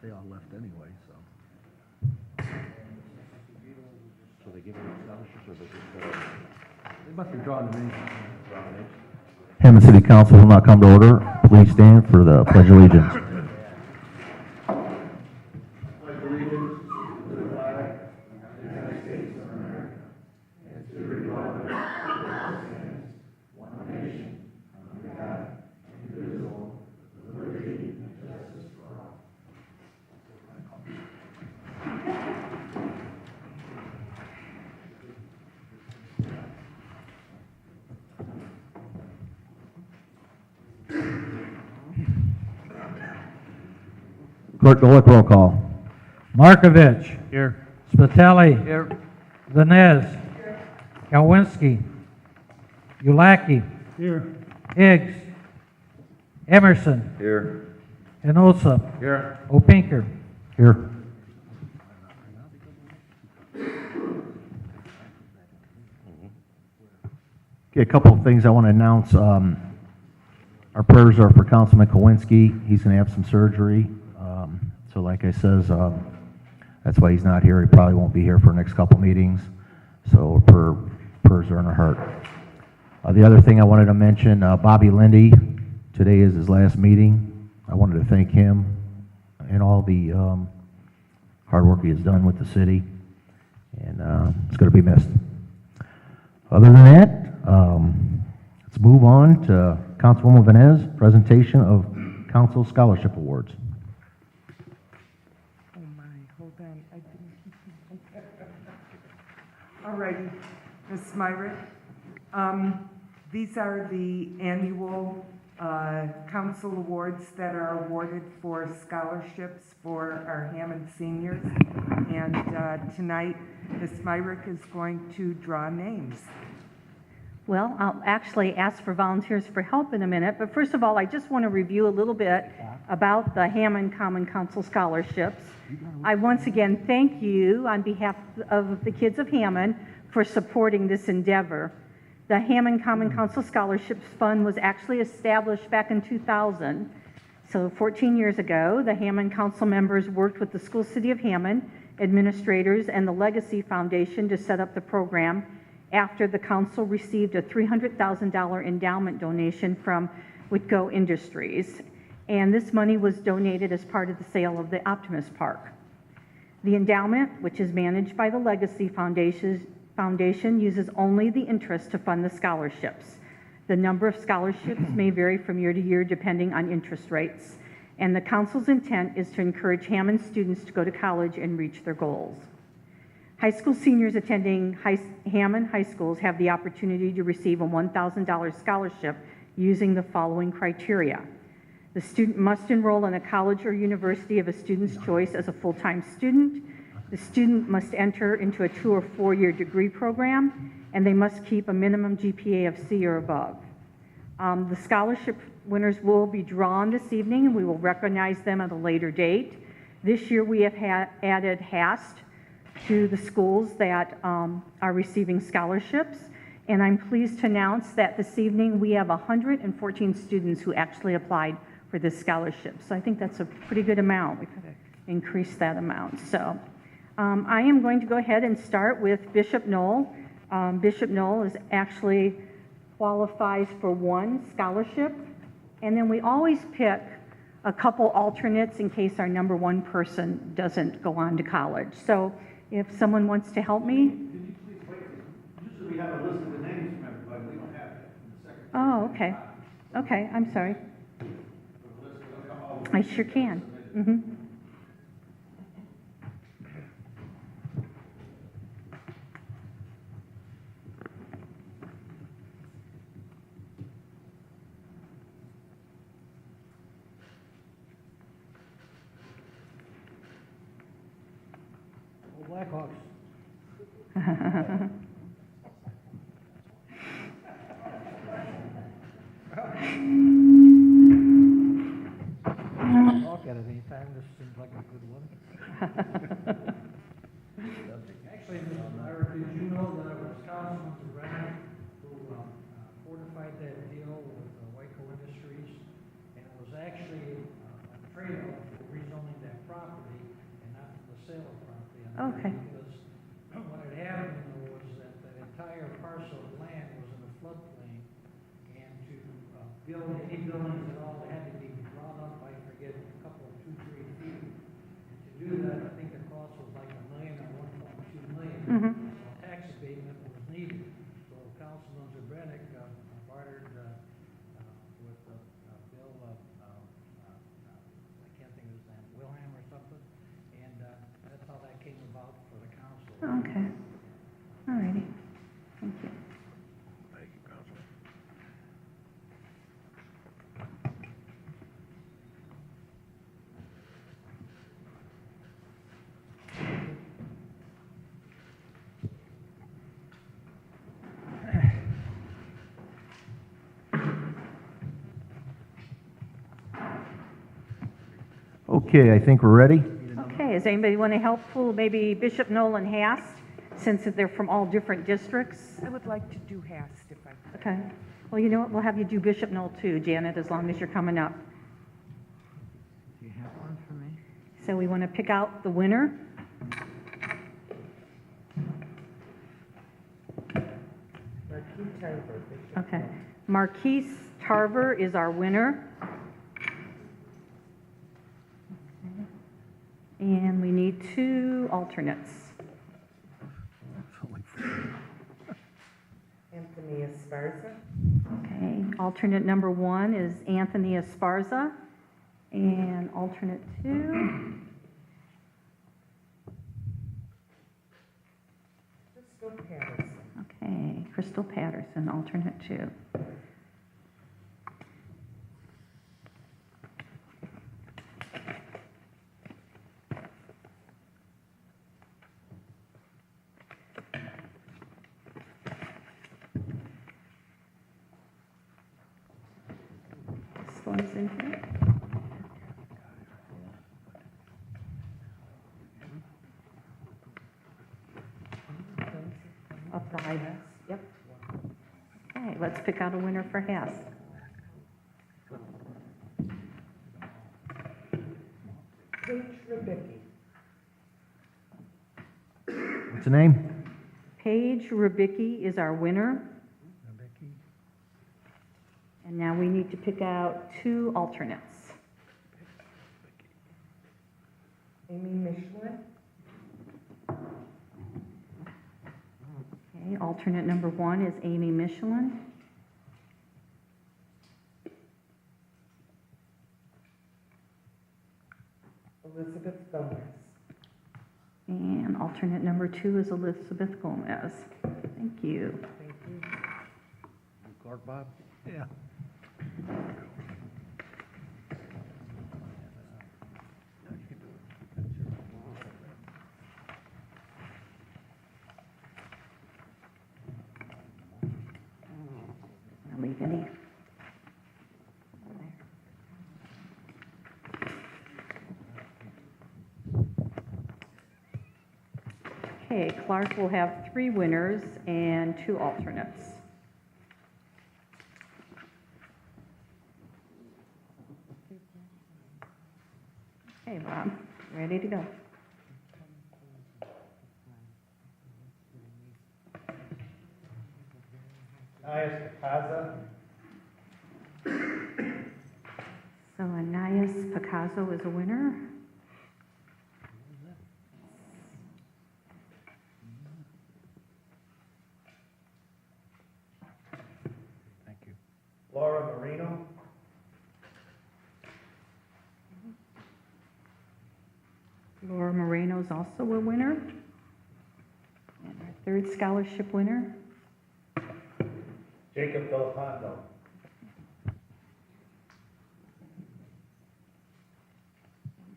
they all left anyway, so. So they give them scholarships or they just, They must be drawing the names. Hammond City Council will now come to order. Please stand for the Pledge of Allegiance. Clerk, go with roll call. Markovich. Here. Spitali. Here. Vanez. Kalwinski. Ulaki. Here. Higgs. Emerson. Here. Enosa. Here. Opinker. Here. Okay, a couple of things I want to announce. Our prayers are for Councilman Kowinski. He's going to have some surgery. So like I says, that's why he's not here. He probably won't be here for the next couple meetings. So prayers are in our heart. The other thing I wanted to mention, Bobby Lindy, today is his last meeting. I wanted to thank him and all the hard work he has done with the city. And it's going to be missed. Other than that, let's move on to Councilwoman Vanez, presentation of Council Scholarship Awards. Oh my, hold on, I didn't. All righty, Ms. Myrick. These are the annual council awards that are awarded for scholarships for our Hammond seniors. And tonight, Ms. Myrick is going to draw names. Well, I'll actually ask for volunteers for help in a minute, but first of all, I just want to review a little bit about the Hammond Common Council scholarships. I once again thank you on behalf of the kids of Hammond for supporting this endeavor. The Hammond Common Council Scholarships Fund was actually established back in 2000. So 14 years ago, the Hammond Council members worked with the School City of Hammond, administrators, and the Legacy Foundation to set up the program after the council received a $300,000 endowment donation from Whitco Industries. And this money was donated as part of the sale of the Optimist Park. The endowment, which is managed by the Legacy Foundation, uses only the interest to fund the scholarships. The number of scholarships may vary from year to year depending on interest rates. And the council's intent is to encourage Hammond students to go to college and reach their goals. High school seniors attending Hammond high schools have the opportunity to receive a $1,000 scholarship using the following criteria. The student must enroll in a college or university of a student's choice as a full-time student. The student must enter into a 2 or 4 year degree program, and they must keep a minimum GPA of C or above. The scholarship winners will be drawn this evening, and we will recognize them at a later date. This year we have added HAST to the schools that are receiving scholarships. And I'm pleased to announce that this evening we have 114 students who actually applied for this scholarship. So I think that's a pretty good amount. We could increase that amount. So I am going to go ahead and start with Bishop Knoll. Bishop Knoll is actually qualifies for 1 scholarship. And then we always pick a couple alternates in case our number 1 person doesn't go on to college. So if someone wants to help me. Can you please wait? Usually we have a list of the names from everybody. We don't have it in the secretary. Oh, okay. Okay, I'm sorry. I sure can. Mm-hmm. Blackhawks. Talk at it anytime. This seems like a good one. Actually, Mr. Myrick, did you know that it was Councilman Durant who fortified that deal with Whitco Industries? And it was actually a trade-off for rezoning that property. Okay. Because what had happened was that the entire parcel of land was in a floodplain, and to build any buildings at all, they had to be brought up, I forget, a couple of 2, 3 feet. And to do that, I think the cost was like $1 million or 1.2 million. Mhm. So tax abatement was needed. So Councilman Zabranick bartered with Bill, I can't think of his name, Wilhelm or something, and that's how that came about for the council. Okay. All righty. Thank you. Thank you, Councilman. Okay, I think we're ready. Okay, does anybody want to help pull maybe Bishop Nolan Hast, since they're from all different districts? I would like to do Hast if I could. Okay. Well, you know what? We'll have you do Bishop Knoll too, Janet, as long as you're coming up. Do you have one for me? So we want to pick out the winner. Marquis Tarver, Bishop. Okay. Marquise Tarver is our winner. And we need 2 alternates. Anthony Esparza. Okay, alternate number 1 is Anthony Esparza, and alternate 2, Crystal Patterson. okay, Crystal Patterson, alternate 2. This one's in here. Up the high desk. Yep. Okay, let's pick out a winner for Hess. Paige Rubicki. What's the name? Paige Rubicki is our winner. And now we need to pick out 2 alternates. Amy Michelin. Okay, alternate number 1 is Amy Michelin. Elizabeth Gomez. And alternate number 2 is Elizabeth Gomez. Thank you. Thank you. Clark, Bob? Yeah. I'll leave any. Okay, Clark will have 3 winners and 2 alternates. Okay, Bob, ready to go. Anais Picaza. So Anais Picasso is a winner. Thank you. Laura Marino. Laura Moreno is also a winner. And our 3rd scholarship winner. Jacob Delapondo.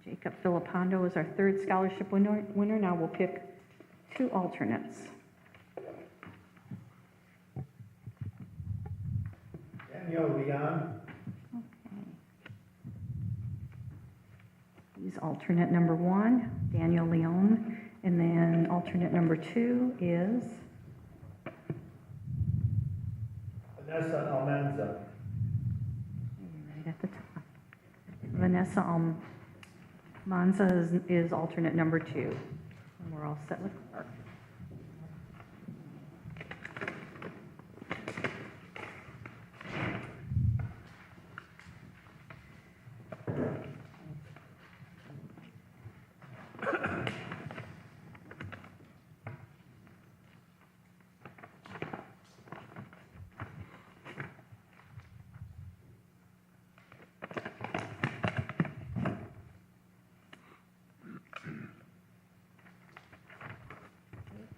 Jacob Filippando is our 3rd scholarship winner. Now we'll pick 2 alternates. Daniel Leon. Okay. He's alternate number 1, Daniel Leon. And then alternate number 2 is Vanessa Almanza. right at the top. Vanessa Manza is alternate number 2. And we're all set with Clark.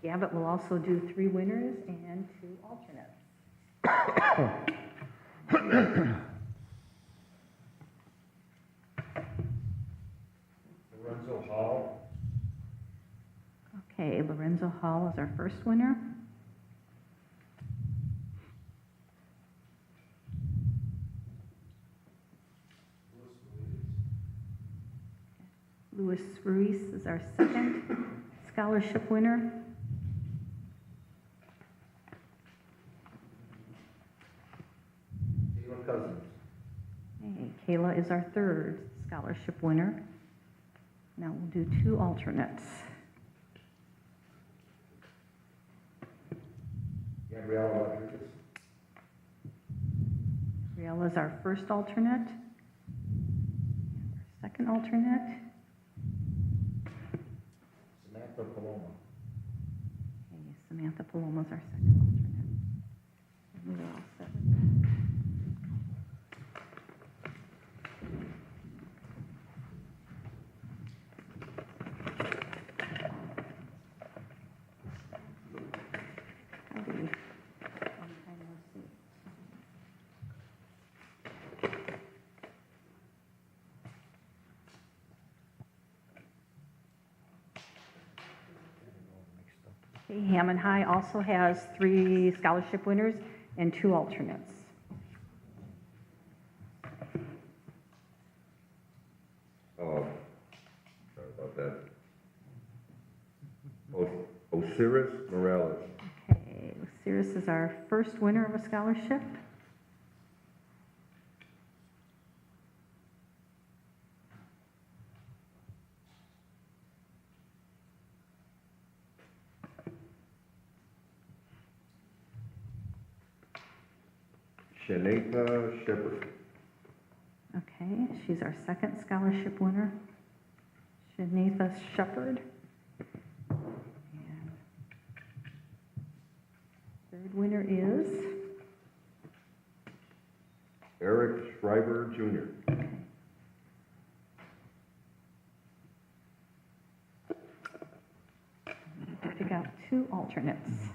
Gavitt will also do 3 winners and 2 alternates. Lorenzo Hall. Okay, Lorenzo Hall is our first winner. Luis Ruiz is our second scholarship winner. Kayla Cousins. Okay, Kayla is our third scholarship winner. Now we'll do 2 alternates. Gabriella Rodriguez. Gabriella is our first alternate. Our second alternate. Samantha Paloma. Okay, Samantha Paloma is our second alternate. And we're all set with that. Howdy. Long time no see. Okay, Hammond High also has 3 scholarship winners and 2 alternates. Sorry about that. Osiris Morales. Okay, Osiris is our first winner of a scholarship. Shanita Shepherd. Okay, she's our second scholarship winner. Shanitha Shepherd. And third winner is, Eric Schreiber Jr. okay. We need to pick out 2 alternates.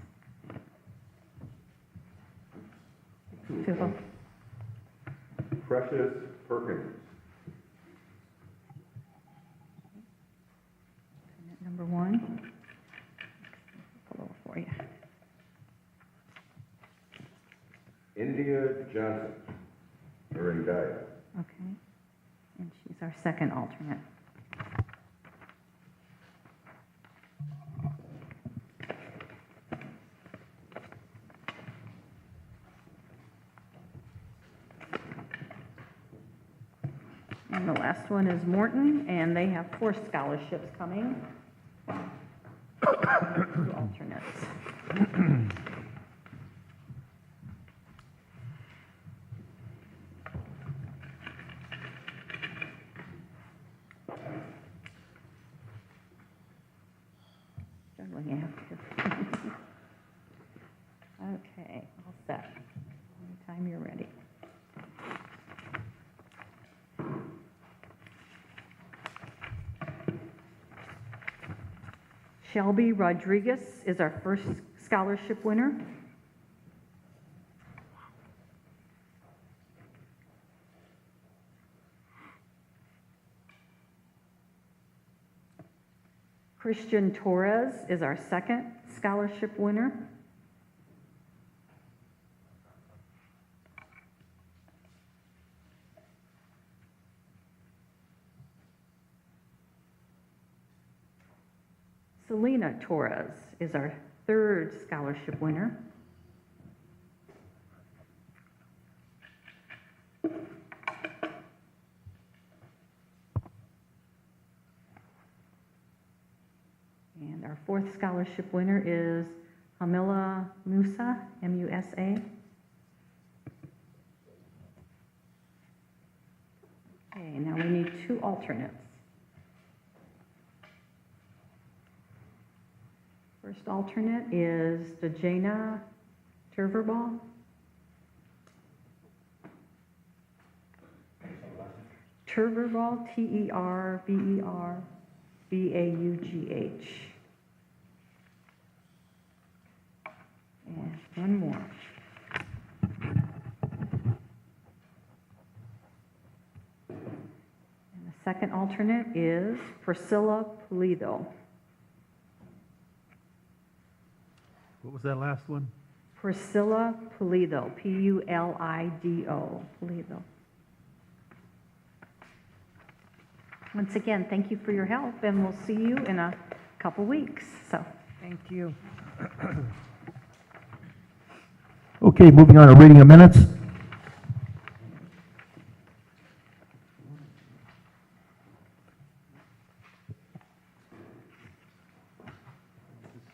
2 of them. Precious Perkins. Alternate number 1. Pull over for you. India Johnson. Or Indaya. Okay. And she's our second alternate. And the last one is Morton, and they have 4 scholarships coming. 2 alternates. Juggling act here. Okay, all set. Anytime you're ready. Shelby Rodriguez is our first scholarship winner. Christian Torres is our second scholarship winner. Selena Torres is our third scholarship winner. And our fourth scholarship winner is Hamila Musa, M-U-S-A. Okay, now we need 2 alternates. First alternate is Dejana Terverbal. Terverbal, T-E-R-V-E-R-B-A-U-G-H. And one more. And the second alternate is Priscilla Pulido. What was that last one? Priscilla Pulido, P-U-L-I-D-O, Pulido. Once again, thank you for your help, and we'll see you in a couple weeks. So, Thank you. Okay, moving on to reading of minutes. Mr.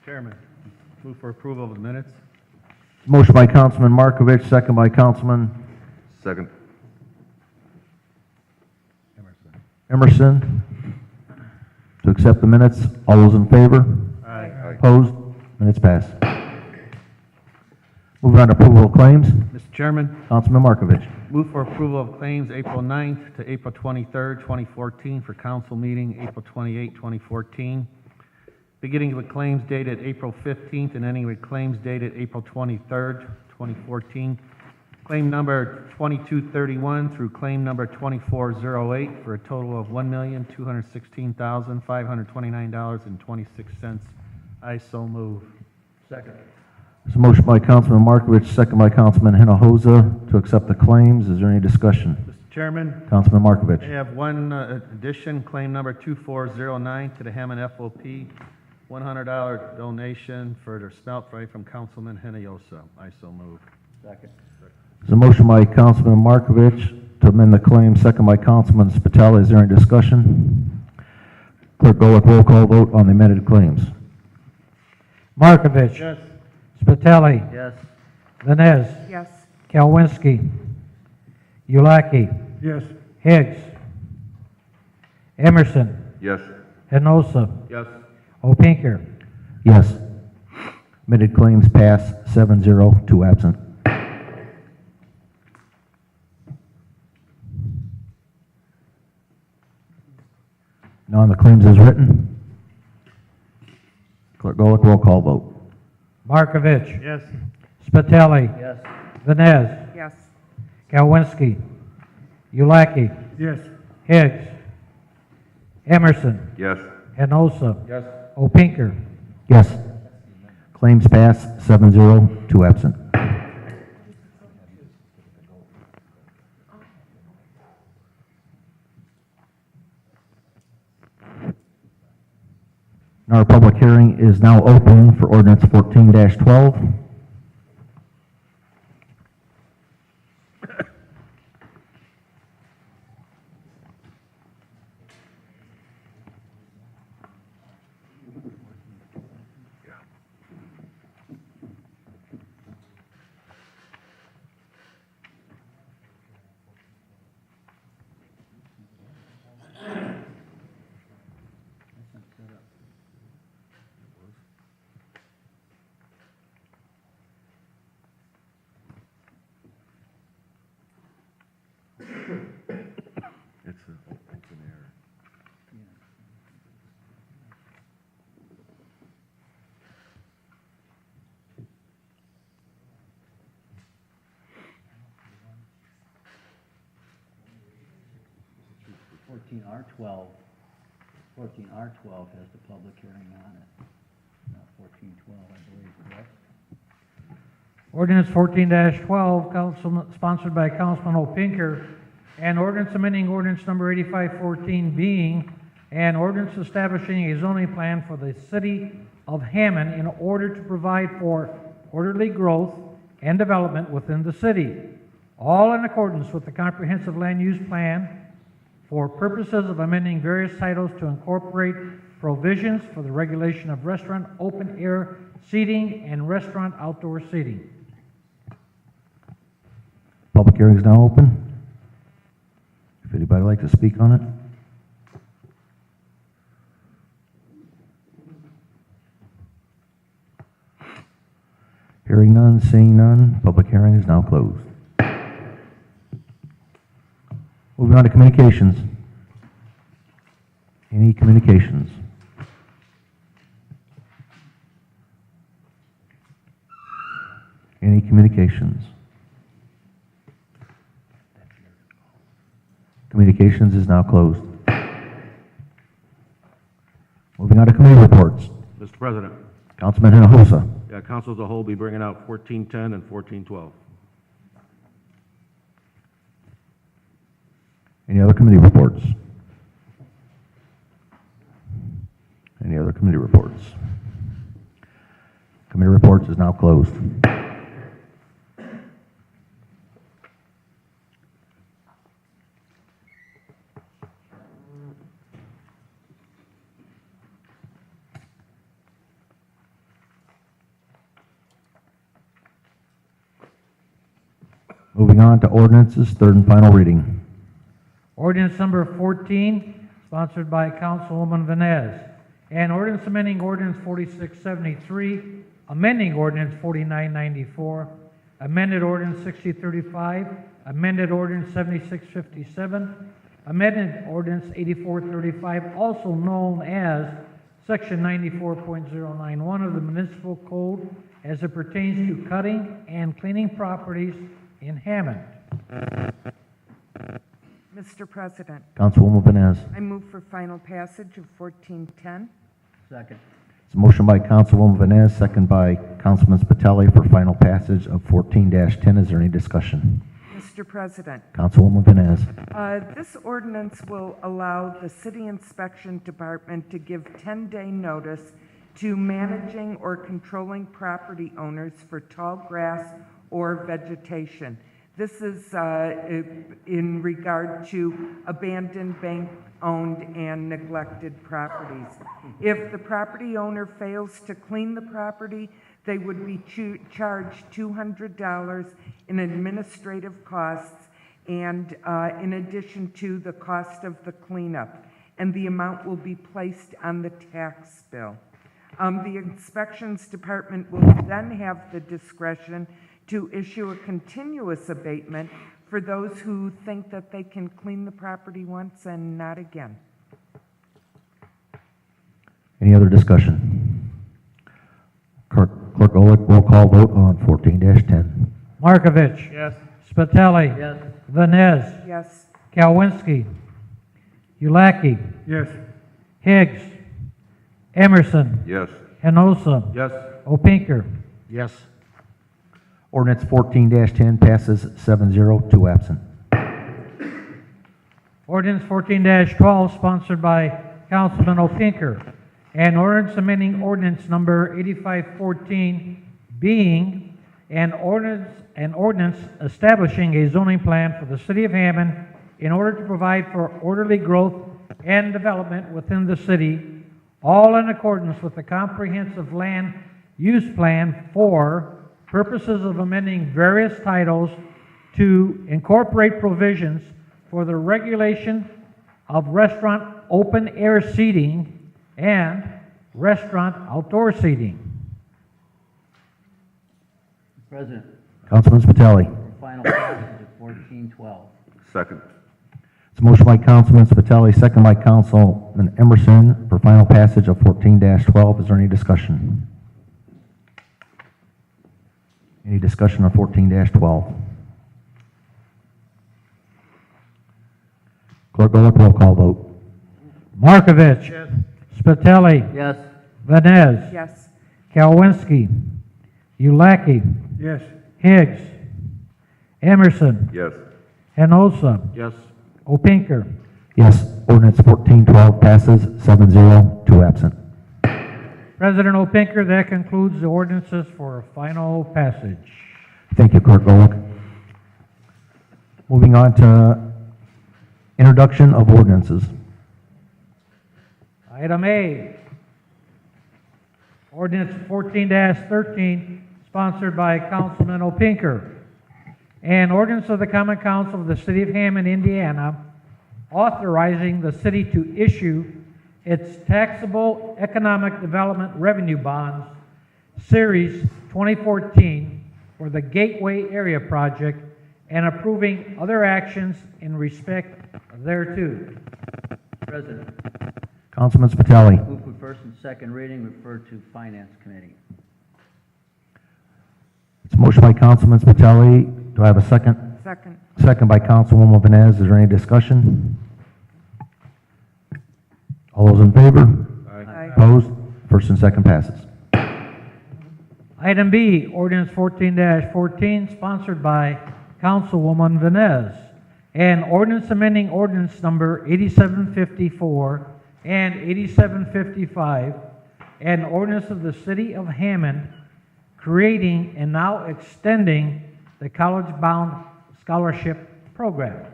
Chairman, move for approval of the minutes. Motion by Councilman Markovich, second by Councilman Second. Emerson. To accept the minutes. All those in favor? Aye. Opposed? Minutes passed. Moving on to approval of claims. Mr. Chairman, Councilman Markovich. move for approval of claims April 9th to April 23rd, 2014 for council meeting April 28, 2014. Beginning with claims dated April 15th and ending with claims dated April 23rd, 2014. Claim number 2231 through claim number 2408 for a total of $1,216,529.26. I so move. Second. There's a motion by Councilman Markovich, second by Councilman Hinojosa to accept the claims. Is there any discussion? Mr. Chairman, Councilman I Markovich. have one addition, claim number 2409 to the Hammond FOP, $100 donation for their smelt fry from Councilman Hinojosa. I so move. Second. There's a motion by Councilman Markovich to amend the claim, second by Councilman Spitali. Is there any discussion? Clerk Golick, roll call vote on the amended claims. Markovich. Yes. Spitali. Yes. Vines. Yes. Kalwinski. Ulaki. Yes. Higgs. Emerson. Yes. Hinosa. Yes. Opinker. Yes. Amended claims pass 7-0, 2 absent. Now on the claims as written. Clerk Golick, roll call vote. Markovich. Yes. Spitali. Yes. Vines. Yes. Kalwinski. Ulaki. Yes. Higgs. Emerson. Yes. Hinosa. Yes. Opinker. Yes. Claims pass 7-0, 2 absent. Now our public hearing is now open for ordinance 14-12. It's an error. R12, 14R12 has the public hearing on it, not 1412, I believe, correct? Ordinance 14-12, sponsored by Councilman Opinker, and ordinance amending ordinance number 8514 being an ordinance establishing a zoning plan for the city of Hammond in order to provide for orderly growth and development within the city, all in accordance with the comprehensive land use plan for purposes of amending various titles to incorporate provisions for the regulation of restaurant open-air seating and restaurant outdoor seating. Public hearing is now open. If anybody would like to speak on it. Hearing none, seeing none, public hearing is now closed. Moving on to communications. Any communications? Any communications? Communications is now closed. Moving on to committee reports. Mr. President, Councilman Hinojosa. yeah, council as a whole will be bringing out 1410 and 1412. Any other committee reports? Any other committee reports? Committee reports is now closed. Moving on to ordinances, third and final reading. Ordinance number 14, sponsored by Councilwoman Venez. An ordinance amending ordinance 4673, amending ordinance 4994, amended ordinance 6035, amended ordinance 7657, amended ordinance 8435, also known as Section 94.091 of the Municipal Code as it pertains to cutting and cleaning properties in Hammond. Mr. President, Councilwoman Venez. I move for final passage of 1410. Second. It's a motion by Councilwoman Venez, second by Councilman Spitali for final passage of 14-10. Is there any discussion? Mr. President, Councilwoman Venez. this ordinance will allow the City Inspection Department to give 10-day notice to managing or controlling property owners for tall grass or vegetation. This is in regard to abandoned, bank-owned, and neglected properties. If the property owner fails to clean the property, they would be charged $200 in administrative costs and in addition to the cost of the cleanup, and the amount will be placed on the tax bill. The Inspections Department will then have the discretion to issue a continuous abatement for those who think that they can clean the property once and not again. Any other discussion? Clerk Golick, roll call vote on 14-10. Markovich. Yes. Spitali. Yes. Venez. Yes. Kalwinski. Ulaki. Yes. Higgs. Emerson. Yes. Hinosa. Yes. Opinker. Yes. Ordinance 14-10 passes 7-0, 2 absent. Ordinance 14-12, sponsored by Councilman Opinker. An ordinance amending ordinance number 8514, being an ordinance establishing a zoning plan for the city of Hammond in order to provide for orderly growth and development within the city, all in accordance with the comprehensive land use plan for purposes of amending various titles to incorporate provisions for the regulation of restaurant open-air seating and restaurant outdoor seating. President, Councilman Spitali. for final passage of 1412. Second. It's a motion by Councilman Spitali, second by Councilman Emerson for final passage of 14-12. Is there any discussion? Any discussion on 14-12? Clerk Golick, roll call vote. Markovich. Yes. Spitali. Yes. Venez. Yes. Kalwinski. Ulaki. Yes. Higgs. Emerson. Yes. Hinosa. Yes. Opinker. Yes, ordinance 14-12 passes 7-0, 2 absent. President Opinker, that concludes the ordinances for final passage. Thank you, Clerk Golick. Moving on to introduction of ordinances. Item A, ordinance 14-13, sponsored by Councilman Opinker. An ordinance of the Common Council of the City of Hammond, Indiana, authorizing the city to issue its taxable economic development revenue bonds, Series 2014, for the Gateway Area Project, and approving other actions in respect thereto. President, Councilman Spitali. move for first and second reading, refer to Finance Committee. It's a motion by Councilman Spitali. Do I have a second? Second. Second By Councilwoman Vines. Is there any discussion? All those in favor? Aye. Opposed? First and second passes. Item B, ordinance 14-14, sponsored by Councilwoman Vines. An ordinance amending ordinance number 8754 and 8755, an ordinance of the City of Hammond creating and now extending the college-bound scholarship program.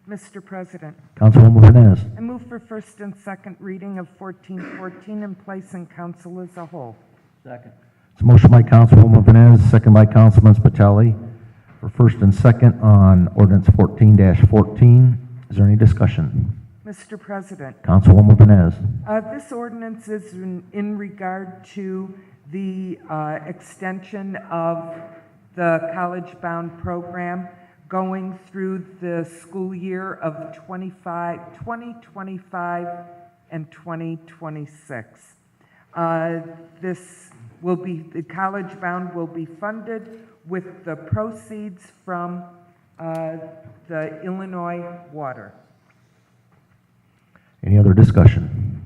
Mr. President, Councilwoman Vines. I move for first and second reading of 1414 and place in council as a whole. Second. It's a motion by Councilwoman Vines, second by Councilman Spitali, for first and second on ordinance 14-14. Is there any discussion? Mr. President, Councilwoman Vines. this ordinance is in regard to the extension of the college-bound program going through the school year of 2025 and 2026. This will be, the college-bound will be funded with the proceeds from the Illinois water. Any other discussion?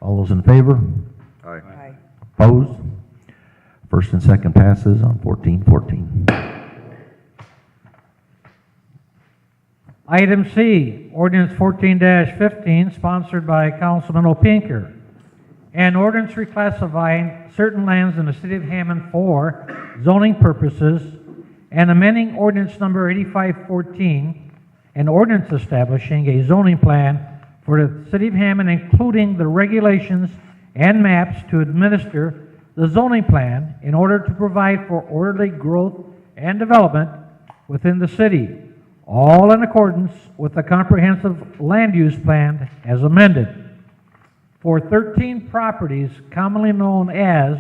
All those in favor? Aye. Opposed? First and second passes on 14-14. Item C, ordinance 14-15, sponsored by Councilman Opinker. An ordinance reclassifying certain lands in the City of Hammond for zoning purposes and amending ordinance number 8514, an ordinance establishing a zoning plan for the City of Hammond, including the regulations and maps to administer the zoning plan in order to provide for orderly growth and development within the city, all in accordance with the comprehensive land use plan as amended, for 13 properties commonly known as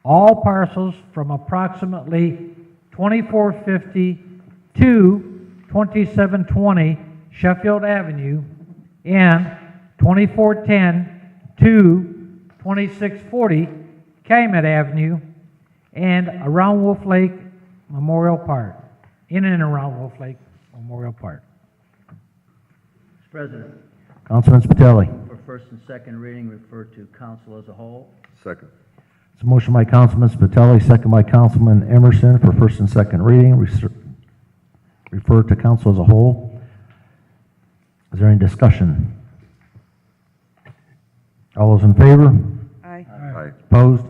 all parcels from approximately 2450 to 2720 Sheffield Avenue and 2410 to 2640 Calumet Avenue and around Wolf Lake Memorial Park, in and around Wolf Lake Memorial Park. Mr. President, Councilman Spitali. for first and second reading, refer to council as a whole. Second. It's a motion by Councilman Spitali, second by Councilman Emerson for first and second reading. Refer to council as a whole. Is there any discussion? All those in favor? Aye. Aye. Opposed?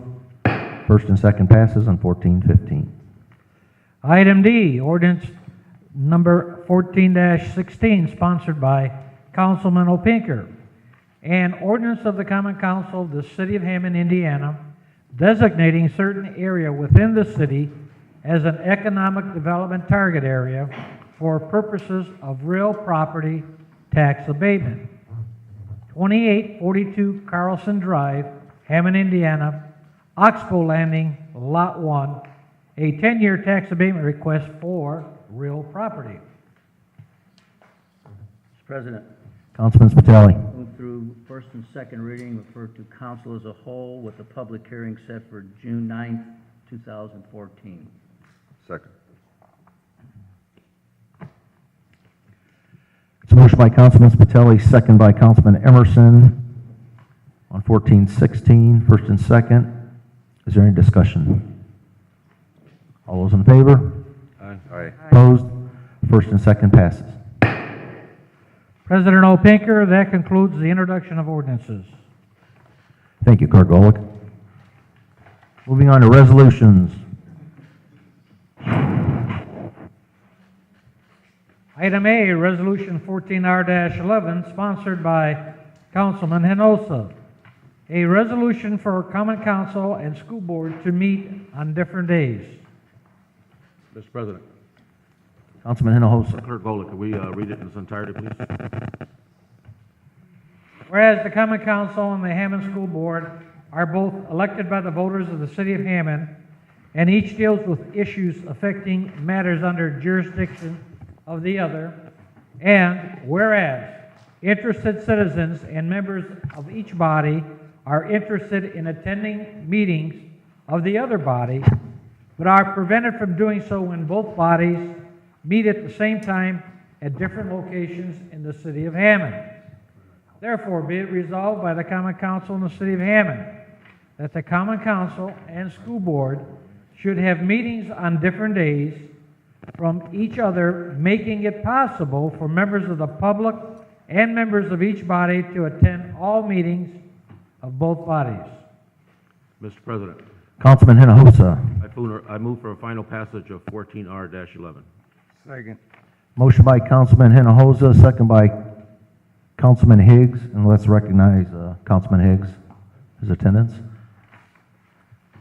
First and second passes on 14-15. Item D, ordinance number 14-16, sponsored by Councilman Opinker. An ordinance of the Common Council of the City of Hammond, Indiana, designating certain area within the city as an economic development target area for purposes of real property tax abatement. 2842 Carlson Drive, Hammond, Indiana, Oxbow Landing, Lot 1, a 10-year tax abatement request for real property. Mr. President, Councilman Spitali. move through first and second reading, refer to council as a whole, with the public hearing set for June 9th, 2014. Second. It's a motion by Councilman Spitali, second by Councilman Emerson on 14-16, first and second. Is there any discussion? All those in favor? Aye. Aye. Opposed? First and second passes. President Opinker, that concludes the introduction of ordinances. Thank you, Clerk Golick. Moving on to resolutions. Item A, Resolution 14R-11, sponsored by Councilman Hinosa, a resolution for common council and school board to meet on different days. Mr. President, Councilman Hinojosa. Clerk Gola, could we read it in its entirety, please? Whereas the common council and the Hammond School Board are both elected by the voters of the city of Hammond, and each deals with issues affecting matters under jurisdiction of the other, and whereas interested citizens and members of each body are interested in attending meetings of the other body, but are prevented from doing so when both bodies meet at the same time at different locations in the city of Hammond. Therefore, be it resolved by the Common Council in the city of Hammond that the Common Council and School Board should have meetings on different days from each other, making it possible for members of the public and members of each body to attend all meetings of both bodies. Mr. President, Councilman Hinojosa. I move for a final passage of 14R-11. Second. Motion by Councilman Hinojosa, second by Councilman Higgs, and let's recognize Councilman Higgs, his attendance.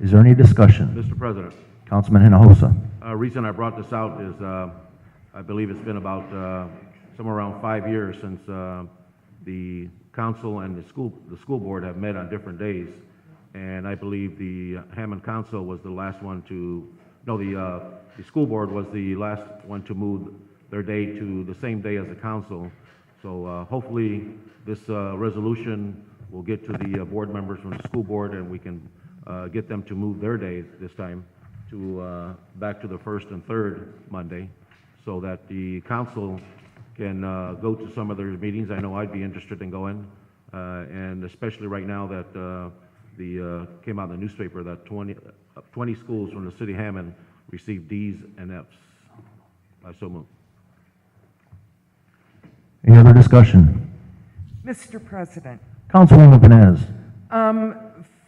Is there any discussion? Mr. President, Councilman Hinojosa. reason I brought this out is I believe it's been about somewhere around 5 years since the council and the school board have met on different days, and I believe the Hammond Council was the last one to, no, the school board was the last one to move their day to the same day as the council. So hopefully this resolution will get to the board members from the school board, and we can get them to move their day this time to back to the first and third Monday, so that the council can go to some of their meetings. I know I'd be interested in going, and especially right now that came out in the newspaper that 20 schools from the city of Hammond received D's and F's. I so move. Any other discussion? Mr. President, Councilwoman Vines.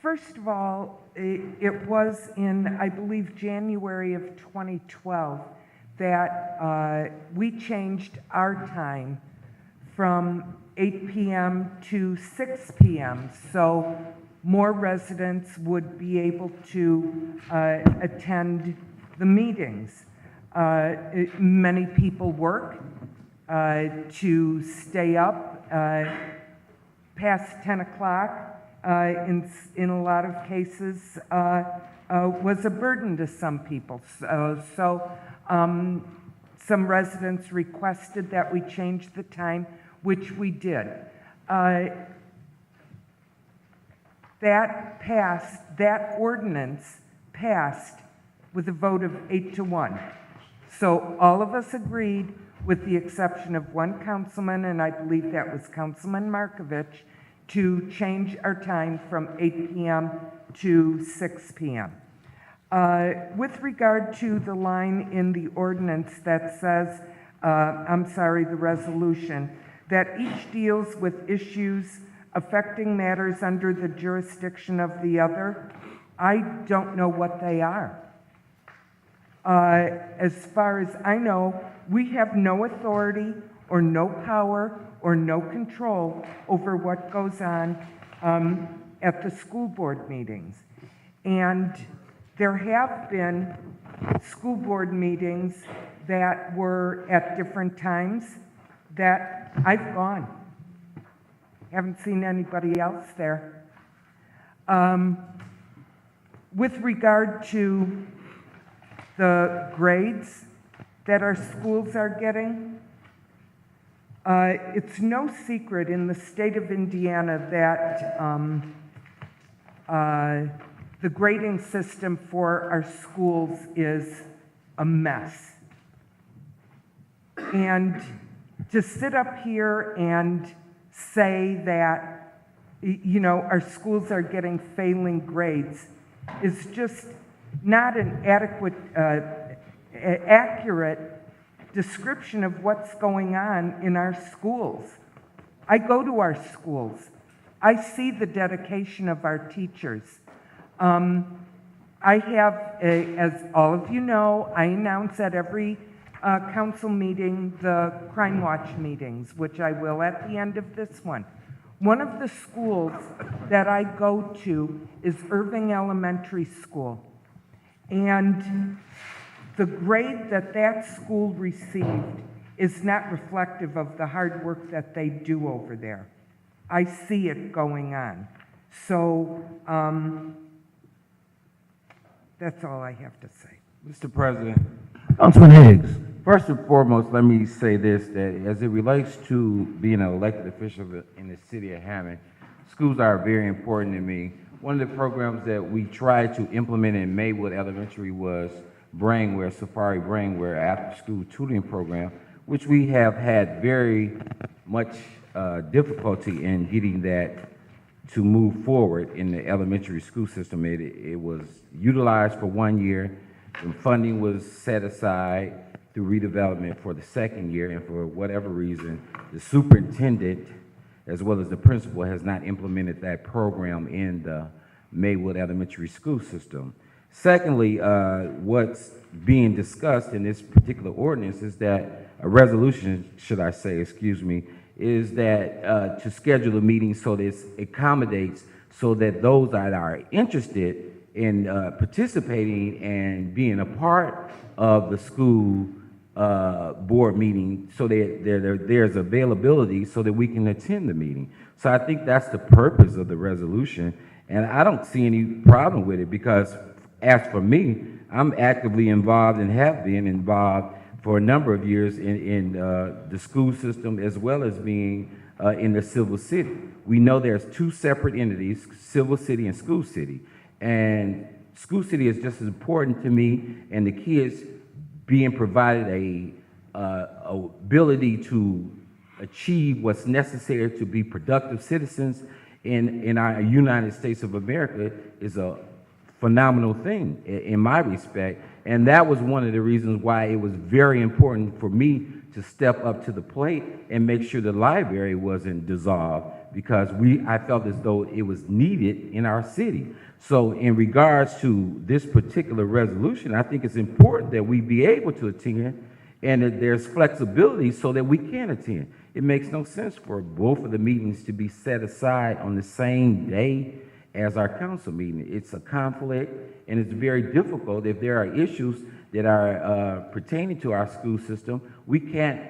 first of all, it was in, I believe, January of 2012 that we changed our time from 8 p.m. to 6 p.m. so more residents would be able to attend the meetings. Many people work to stay up past 10 o'clock. In a lot of cases, was a burden to some people. So some residents requested that we change the time, which we did. That ordinance passed with a vote of 8-1. So all of us agreed, with the exception of one councilman, and I believe that was Councilman Markovich, to change our time from 8 p.m. to 6 p.m. With regard to the line in the ordinance that says, the resolution, that each deals with issues affecting matters under the jurisdiction of the other, I don't know what they are. As far as I know, we have no authority or no power or no control over what goes on at the school board meetings. And there have been school board meetings that were at different times that I've gone. Haven't seen anybody else there. With regard to the grades that our schools are getting, it's no secret in the state of Indiana that the grading system for our schools is a mess. And to sit up here and say that, our schools are getting failing grades is just not an accurate description of what's going on in our schools. I go to our schools. I see the dedication of our teachers. I have, as all of you know, I announce at every council meeting the Crime Watch meetings, which I will at the end of this one. One of the schools that I go to is Irving Elementary School. And the grade that that school received is not reflective of the hard work that they do over there. I see it going on. So that's all I have to say. Mr. President, Councilman Higgs. first and foremost, let me say this, that as it relates to being an elected official in the city of Hammond, schools are very important to me. One of the programs that we tried to implement in Maywood Elementary was Brainware, Safari Brainware after-school tutoring program, which we have had very much difficulty in getting that to move forward in the elementary school system. It was utilized for 1 year, and funding was set aside through redevelopment for the second year, and for whatever reason, the superintendent as well as the principal has not implemented that program in the Maywood Elementary School system. Secondly, what's being discussed in this particular ordinance is that a resolution, should I say, excuse me, is that to schedule a meeting so that it accommodates so that those that are interested in participating and being a part of the school board meeting, so that there's availability so that we can attend the meeting. So I think that's the purpose of the resolution, and I don't see any problem with it, because as for me, I'm actively involved and have been involved for a number of years in the school system, as well as being in the civil city. We know there's two separate entities, civil city and school city. And school city is just as important to me, and the kids being provided a ability to achieve what's necessary to be productive citizens in our United States of America is a phenomenal thing in my respect. And that was one of the reasons why it was very important for me to step up to the plate and make sure the library wasn't dissolved, because I felt as though it was needed in our city. So in regards to this particular resolution, I think it's important that we be able to attend and that there's flexibility so that we can attend. It makes no sense for both of the meetings to be set aside on the same day as our council meeting. It's a conflict, and it's very difficult if there are issues that are pertaining to our school system. We can't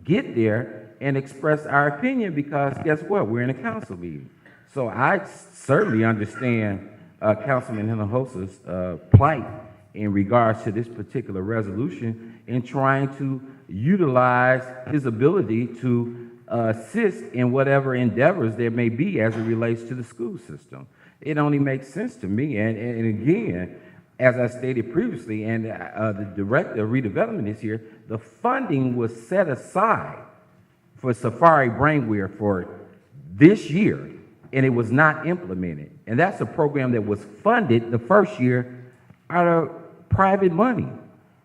get there and express our opinion because guess what? We're in a council meeting. So I certainly understand Councilman Hinojosa's plight in regards to this particular resolution in trying to utilize his ability to assist in whatever endeavors there may be as it relates to the school system. It only makes sense to me. And again, as I stated previously, and the director of redevelopment is here, the funding was set aside for Safari Brainware for this year, and it was not implemented. And that's a program that was funded the first year out of private money.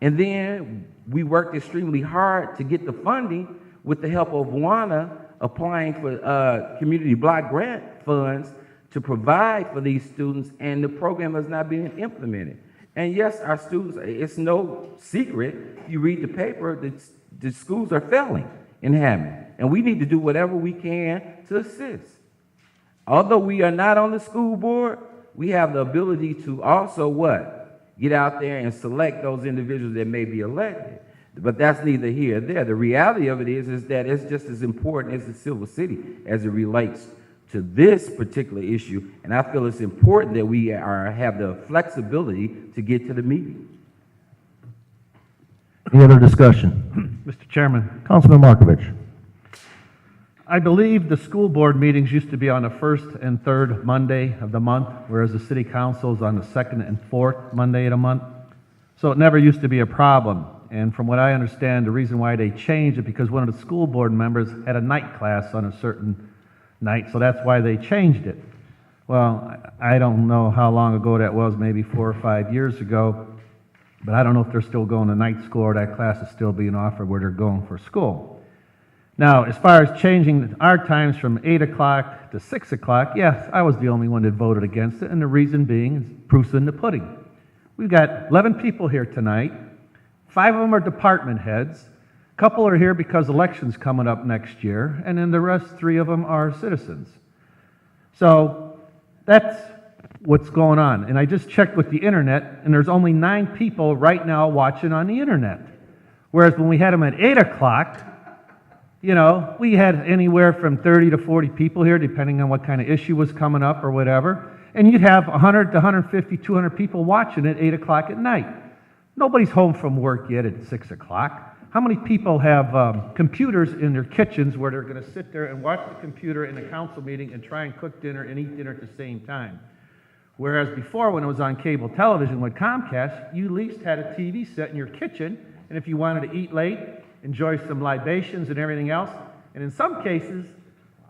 And then we worked extremely hard to get the funding with the help of WANA applying for community block grant funds to provide for these students, and the program has not been implemented. And yes, our students, it's no secret, you read the paper, the schools are failing in Hammond, and we need to do whatever we can to assist. Although we are not on the school board, we have the ability to also what? Get out there and select those individuals that may be elected. But that's neither here nor there. The reality of it is that it's just as important as the civil city as it relates to this particular issue, and I feel it's important that we have the flexibility to get to the meeting. Any other discussion? Mr. Chairman, Councilman Markovich. I believe the school board meetings used to be on the first and third Monday of the month, whereas the city council is on the second and fourth Monday of the month. So it never used to be a problem. And from what I understand, the reason why they changed it because one of the school board members had a night class on a certain night, so that's why they changed it. Well, I don't know how long ago that was, maybe 4 or 5 years ago, but I don't know if they're still going to night school or that class is still being offered where they're going for school. Now, as far as changing our times from 8 o'clock to 6 o'clock, yes, I was the only one that voted against it, and the reason being is proof's in the pudding. We've got 11 people here tonight. 5 of them are department heads. A couple are here because elections coming up next year, and then the rest, 3 of them are citizens. So that's what's going on. And I just checked with the internet, and there's only 9 people right now watching on the internet. Whereas when we had them at 8 o'clock, you know, we had anywhere from 30 to 40 people here, depending on what kind of issue was coming up or whatever. And you'd have 100 to 150, 200 people watching at 8 o'clock at night. Nobody's home from work yet at 6 o'clock. How many people have computers in their kitchens where they're going to sit there and watch the computer in a council meeting and try and cook dinner and eat dinner at the same time? Whereas before, when it was on cable television with Comcast, you at least had a TV set in your kitchen, and if you wanted to eat late, enjoy some libations and everything else, and in some cases,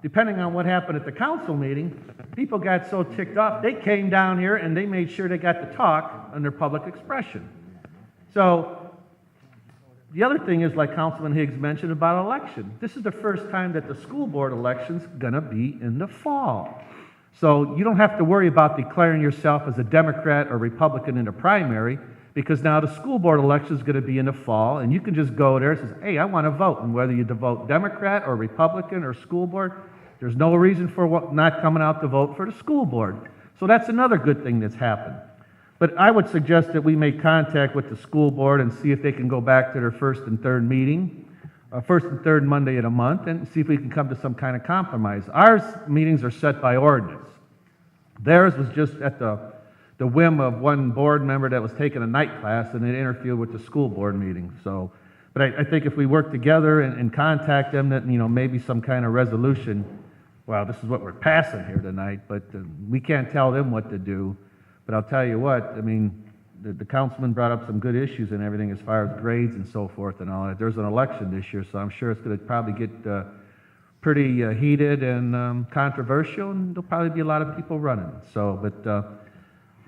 depending on what happened at the council meeting, people got so ticked off, they came down here and they made sure they got to talk under public expression. So, the other thing is, like Councilman Higgs mentioned about election, this is the first time that the school board election's gonna be in the fall. So you don't have to worry about declaring yourself as a Democrat or Republican in a primary, because now the school board election is gonna be in the fall, and you can just go there and say, hey, I wanna vote, and whether you vote Democrat or Republican or school board, there's no reason for not coming out to vote for the school board. So that's another good thing that's happened. But I would suggest that we make contact with the school board and see if they can go back to their first and third meeting, first and third Monday of the month, and see if we can come to some kind of compromise. Ours meetings are set by ordinance. Theirs was just at the whim of one board member that was taking a night class, and it interfered with the school board meeting. So, but I think if we work together and contact them, that, you know, maybe some kind of resolution. Well, this is what we're passing here tonight, but we can't tell them what to do. But I'll tell you what, I mean, the councilman brought up some good issues and everything as far as grades and so forth and all that. There's an election this year, so I'm sure it's going to probably get pretty heated and controversial, and there'll probably be a lot of people running. So, but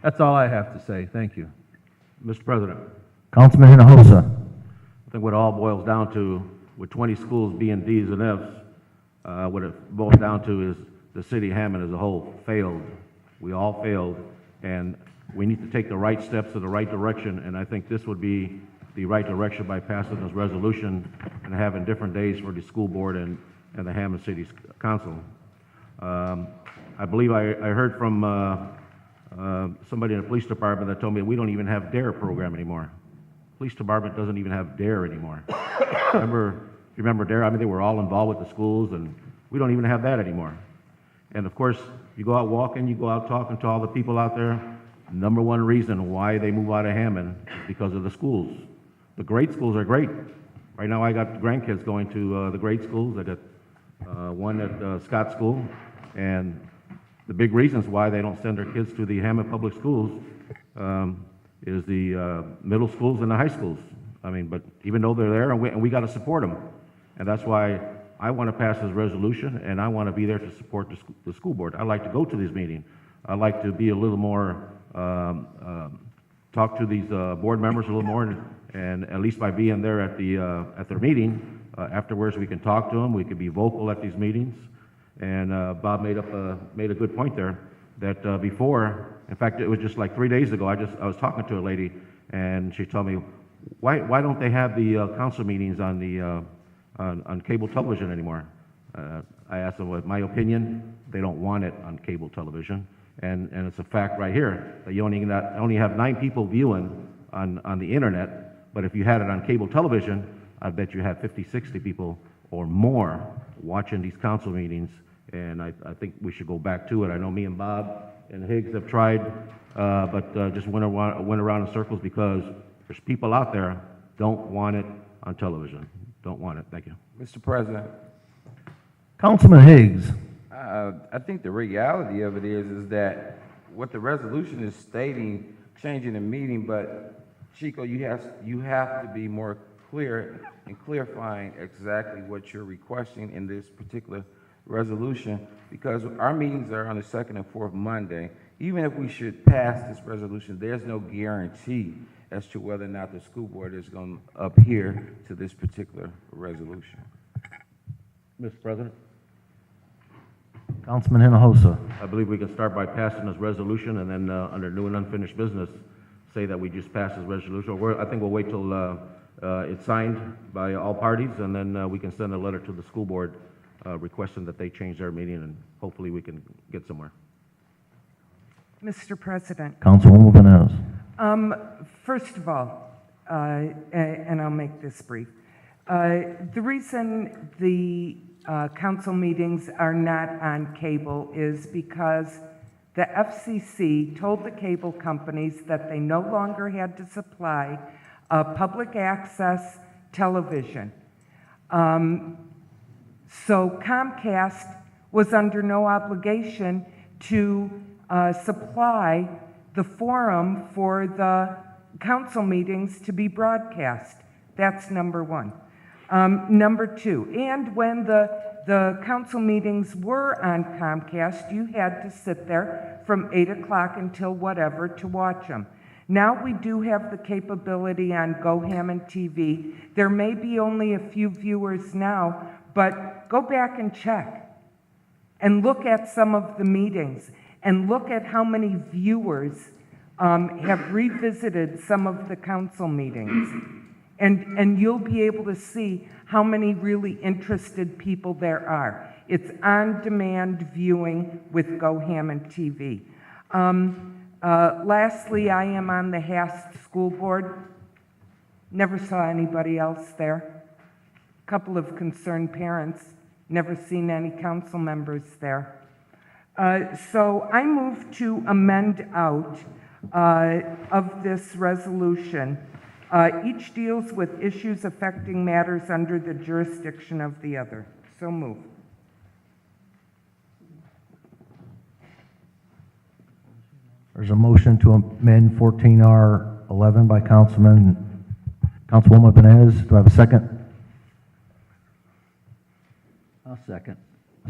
that's all I have to say. Thank you. Mr. President, Councilman Hinojosa. I think what it all boils down to, with 20 schools being Ds and Fs, what it boils down to is the city of Hammond as a whole failed. We all failed, and we need to take the right steps in the right direction, and I think this would be the right direction by passing this resolution and having different days for the school board and the Hammond City Council. I believe I heard from somebody in the police department that told me we don't even have DARE program anymore. Police department doesn't even have DARE anymore. If you remember DARE, I mean, they were all involved with the schools, and we don't even have that anymore. And of course, you go out walking, you go out talking to all the people out there, number one reason why they move out of Hammond is because of the schools. The great schools are great. Right now I got grandkids going to the great schools. I got one at Scott School, and the big reasons why they don't send their kids to the Hammond Public Schools is the middle schools and the high schools. I mean, but even though they're there, and we got to support them. And that's why I want to pass this resolution, and I want to be there to support the school board. I like to go to these meetings. I like to be a little more, talk to these board members a little more, and at least by being there at their meeting, afterwards we can talk to them, we can be vocal at these meetings. And Bob made a good point there, that before, in fact, it was just like 3 days ago, I was talking to a lady, and she told me, why don't they have the council meetings on the on cable television anymore? I asked them, what my opinion, they don't want it on cable television, and it's a fact right here that you only have 9 people viewing on the internet, but if you had it on cable television, I bet you have 50, 60 people or more watching these council meetings, and I think we should go back to it. I know me and Bob and Higgs have tried, but just went around in circles because there's people out there don't want it on television. Don't want it. Thank you. Mr. President, Councilman Higgs. I think the reality of it is that what the resolution is stating, changing the meeting, but Chico, you have to be more clear in clarifying exactly what you're requesting in this particular resolution, because our meetings are on the second and fourth Monday. Even if we should pass this resolution, there's no guarantee as to whether or not the school board is going to adhere to this particular resolution. Mr. President, Councilman Hinojosa. I believe we can start by passing this resolution, and then under new and unfinished business, say that we just passed this resolution. I think we'll wait till it's signed by all parties, and then we can send a letter to the school board requesting that they change their meeting, and hopefully we can get somewhere. Mr. President, Councilwoman Vines. first of all, and I'll make this brief, the reason the council meetings are not on cable is because the FCC told the cable companies that they no longer had to supply public access television. So Comcast was under no obligation to supply the forum for the council meetings to be broadcast. That's number one. Number two, and when the council meetings were on Comcast, you had to sit there from 8 o'clock until whatever to watch them. Now we do have the capability on Go Hammond TV. There may be only a few viewers now, but go back and check and look at some of the meetings and look at how many viewers have revisited some of the council meetings. And you'll be able to see how many really interested people there are. It's on-demand viewing with Go Hammond TV. Lastly, I am on the Hast School Board. Never saw anybody else there. A couple of concerned parents, never seen any council members there. So I move to amend out of this resolution. Each deals with issues affecting matters under the jurisdiction of the other. So move. There's a motion to amend 14R11 by Councilwoman Vines. Do I have a second? I'll second.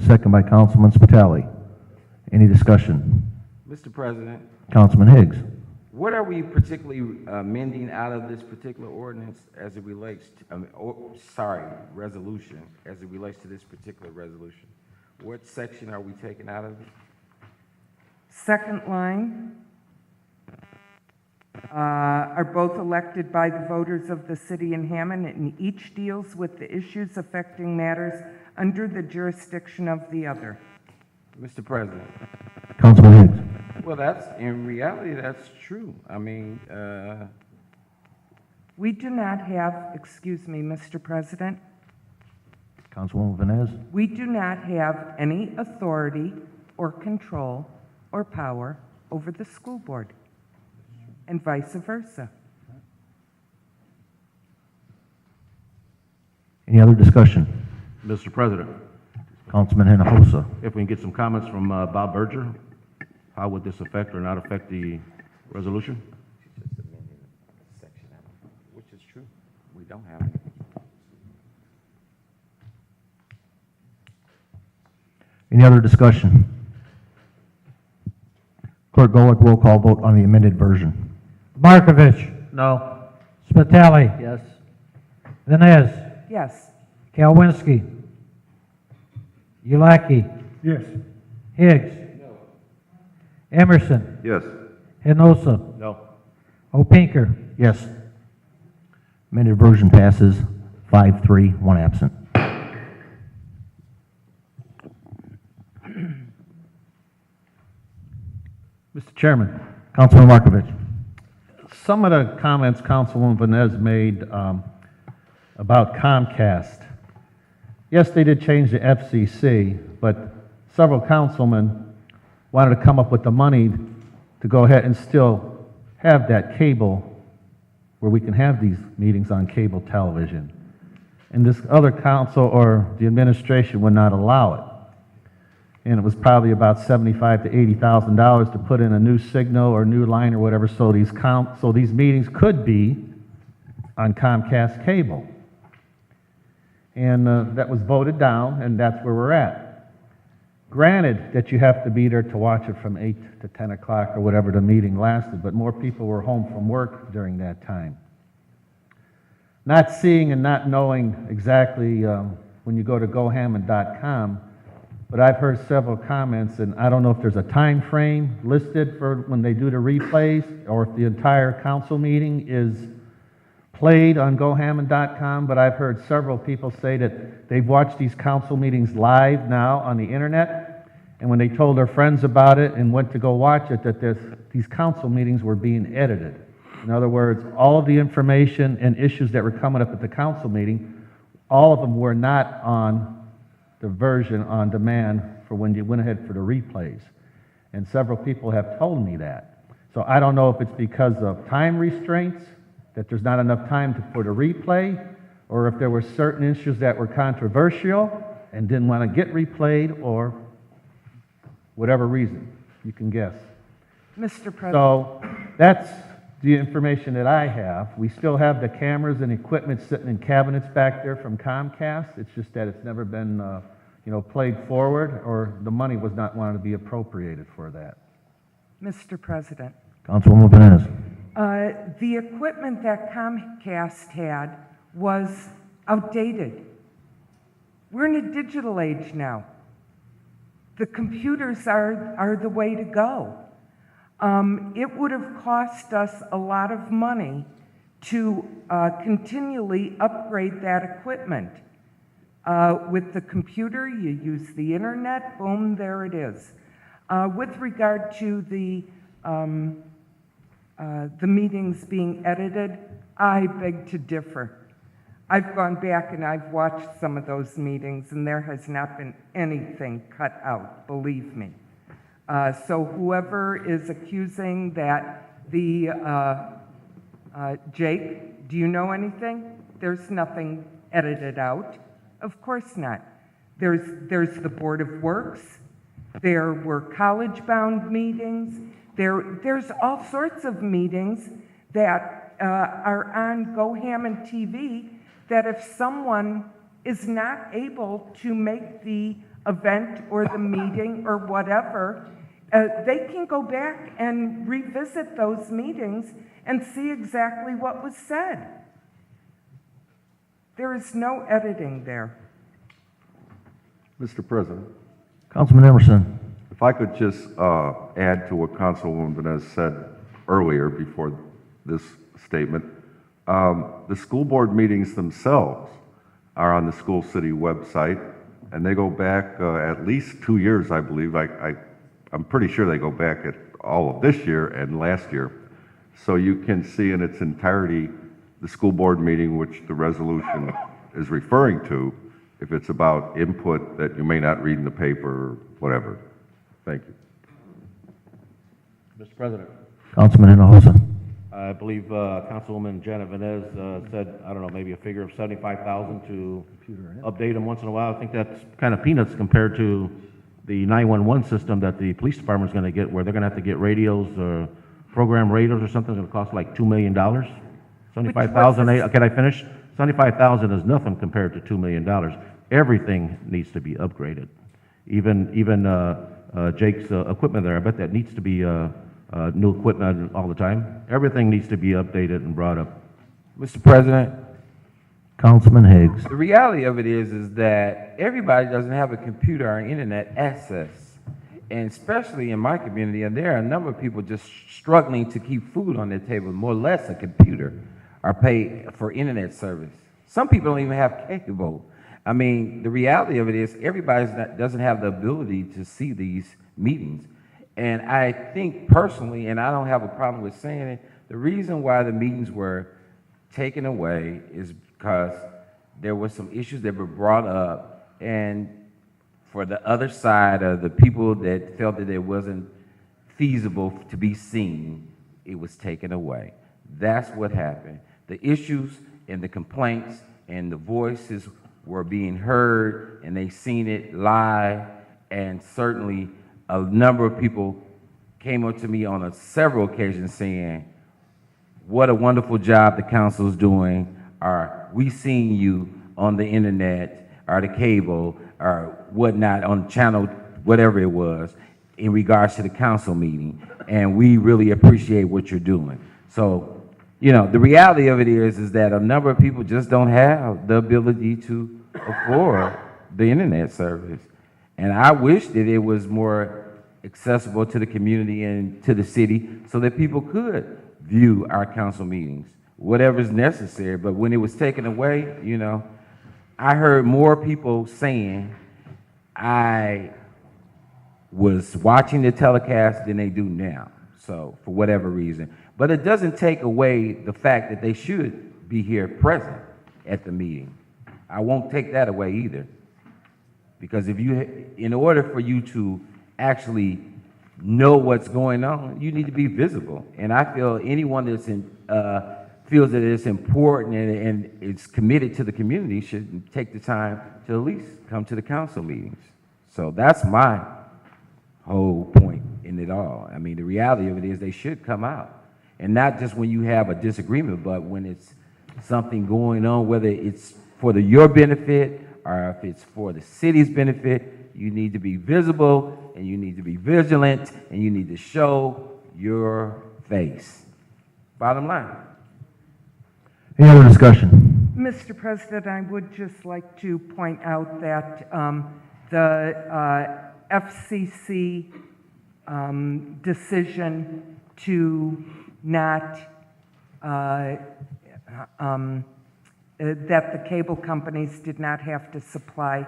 Second by Councilman Spitali. Any discussion? Mr. President, Councilman Higgs. what are we particularly amending out of this particular ordinance as it relates to, resolution, as it relates to this particular resolution? What section are we taking out of it? Second line, are both elected by the voters of the city of Hammond, and each deals with the issues affecting matters under the jurisdiction of the other. Mr. President, Councilman Higgs. well, in reality, that's true. I mean, We do not have, excuse me, Mr. President, Councilwoman Vines. we do not have any authority or control or power over the school board, and vice versa. Any other discussion? Mr. President, Councilman Hinojosa. if we can get some comments from Bob Berger, how would this affect or not affect the resolution? she's just amending a section out of it, which is true. We don't have it. Any other discussion? Clerk Golick, roll call vote on the amended version. Markovich. No. Spitali. Yes. Vines. Yes. Kalwinski. Ulaki. Yes. Higgs. Emerson. Yes. Hinosa. No. Opinker. Yes. Amended version passes 5-3, one absent. Mr. Chairman, Councilman Markovich. some of the comments Councilwoman Vines made about Comcast, yes, they did change the FCC, but several councilmen wanted to come up with the money to go ahead and still have that cable where we can have these meetings on cable television. And this other council or the administration would not allow it. And it was probably about $75,000 to $80,000 to put in a new signal or new line or whatever, so these meetings could be on Comcast cable. And that was voted down, and that's where we're at. Granted that you have to be there to watch it from 8 to 10 o'clock or whatever the meeting lasted, but more people were home from work during that time. Not seeing and not knowing exactly when you go to gohammond.com, but I've heard several comments, and I don't know if there's a time frame listed for when they do the replays, or if the entire council meeting is played on GoHammond.com, but I've heard several people say that they've watched these council meetings live now on the internet, and when they told their friends about it and went to go watch it, that these council meetings were being edited. In other words, all of the information and issues that were coming up at the council meeting, all of them were not on the version on demand for when you went ahead for the replays. And several people have told me that. So I don't know if it's because of time restraints, that there's not enough time to put a replay, or if there were certain issues that were controversial and didn't want to get replayed, or whatever reason, you can guess. Mr. President. So that's the information that I have. We still have the cameras and equipment sitting in cabinets back there from Comcast. It's just that it's never been, played forward, or the money was not wanted to be appropriated for that. Mr. President. Councilwoman Vines. The equipment that Comcast had was outdated. We're in a digital age now. The computers are the way to go. It would have cost us a lot of money to continually upgrade that equipment. With the computer, you use the internet, boom, there it is. With regard to the meetings being edited, I beg to differ. I've gone back and I've watched some of those meetings, and there has not been anything cut out, believe me. So whoever is accusing that Jake, do you know anything? There's nothing edited out. Of course not. There's the Board of Works. There were college-bound meetings. There's all sorts of meetings that are on Go Hammond TV that if someone is not able to make the event or the meeting or whatever, they can go back and revisit those meetings and see exactly what was said. There is no editing there. Mr. President, Councilman Emerson. if I could just add to what Councilwoman Vines said earlier before this statement. The school board meetings themselves are on the school city website, and they go back at least 2 years, I believe. I'm pretty sure they go back at all of this year and last year. So you can see in its entirety the school board meeting, which the resolution is referring to, if it's about input that you may not read in the paper or whatever. Thank you. Mr. President, Councilman Hinojosa. I believe Councilwoman Janet Venez said, I don't know, maybe a figure of 75,000 to update them once in a while. I think that's kind of peanuts compared to the 911 system that the police department's going to get, where they're going to have to get radios or program radios or something. It's going to cost like $2 million. 75,000, can I finish? 75,000 is nothing compared to $2 million. Everything needs to be upgraded. Even Jake's equipment there, I bet that needs to be new equipment all the time. Everything needs to be updated and brought up. Mr. President, Councilman Higgs. the reality of it is that everybody doesn't have a computer or internet access. And especially in my community, and there are a number of people just struggling to keep food on their table, more or less a computer, or pay for internet service. Some people don't even have cable. I mean, the reality of it is everybody doesn't have the ability to see these meetings. And I think personally, and I don't have a problem with saying it, the reason why the meetings were taken away is because there were some issues that were brought up, and for the other side of the people that felt that it wasn't feasible to be seen, it was taken away. That's what happened. The issues and the complaints and the voices were being heard, and they seen it live, and certainly a number of people came up to me on several occasions saying, what a wonderful job the council's doing, or we seen you on the internet, or the cable, or whatnot, on channel, whatever it was, in regards to the council meeting, and we really appreciate what you're doing. So, you know, the reality of it is that a number of people just don't have the ability to afford the internet service. And I wish that it was more accessible to the community and to the city so that people could view our council meetings. whatever's necessary. But when it was taken away, you know, I heard more people saying I was watching the telecast than they do now. So for whatever reason, but it doesn't take away the fact that they should be here present at the meeting. I won't take that away either. Because if you, in order for you to actually know what's going on, you need to be visible. And I feel anyone that's feels that it's important and it's committed to the community should take the time to at least come to the council meetings. So that's my whole point in it all. I mean, the reality of it is they should come out. And not just when you have a disagreement, but when it's something going on, whether it's for your benefit or if it's for the city's benefit, you need to be visible and you need to be vigilant and you need to show your face. Bottom line. Any other discussion? Mr. President, I would just like to point out that the FCC decision to not, that the cable companies did not have to supply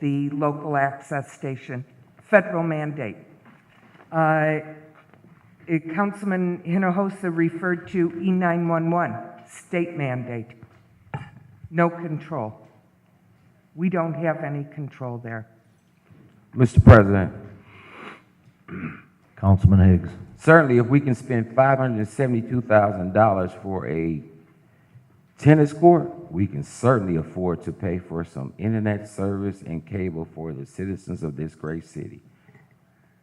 the local access station, federal mandate. Councilman Hinojosa referred to E911, state mandate. No control. We don't have any control there. Mr. President, Councilman Higgs. certainly if we can spend $572,000 for a tennis court, we can certainly afford to pay for some internet service and cable for the citizens of this great city.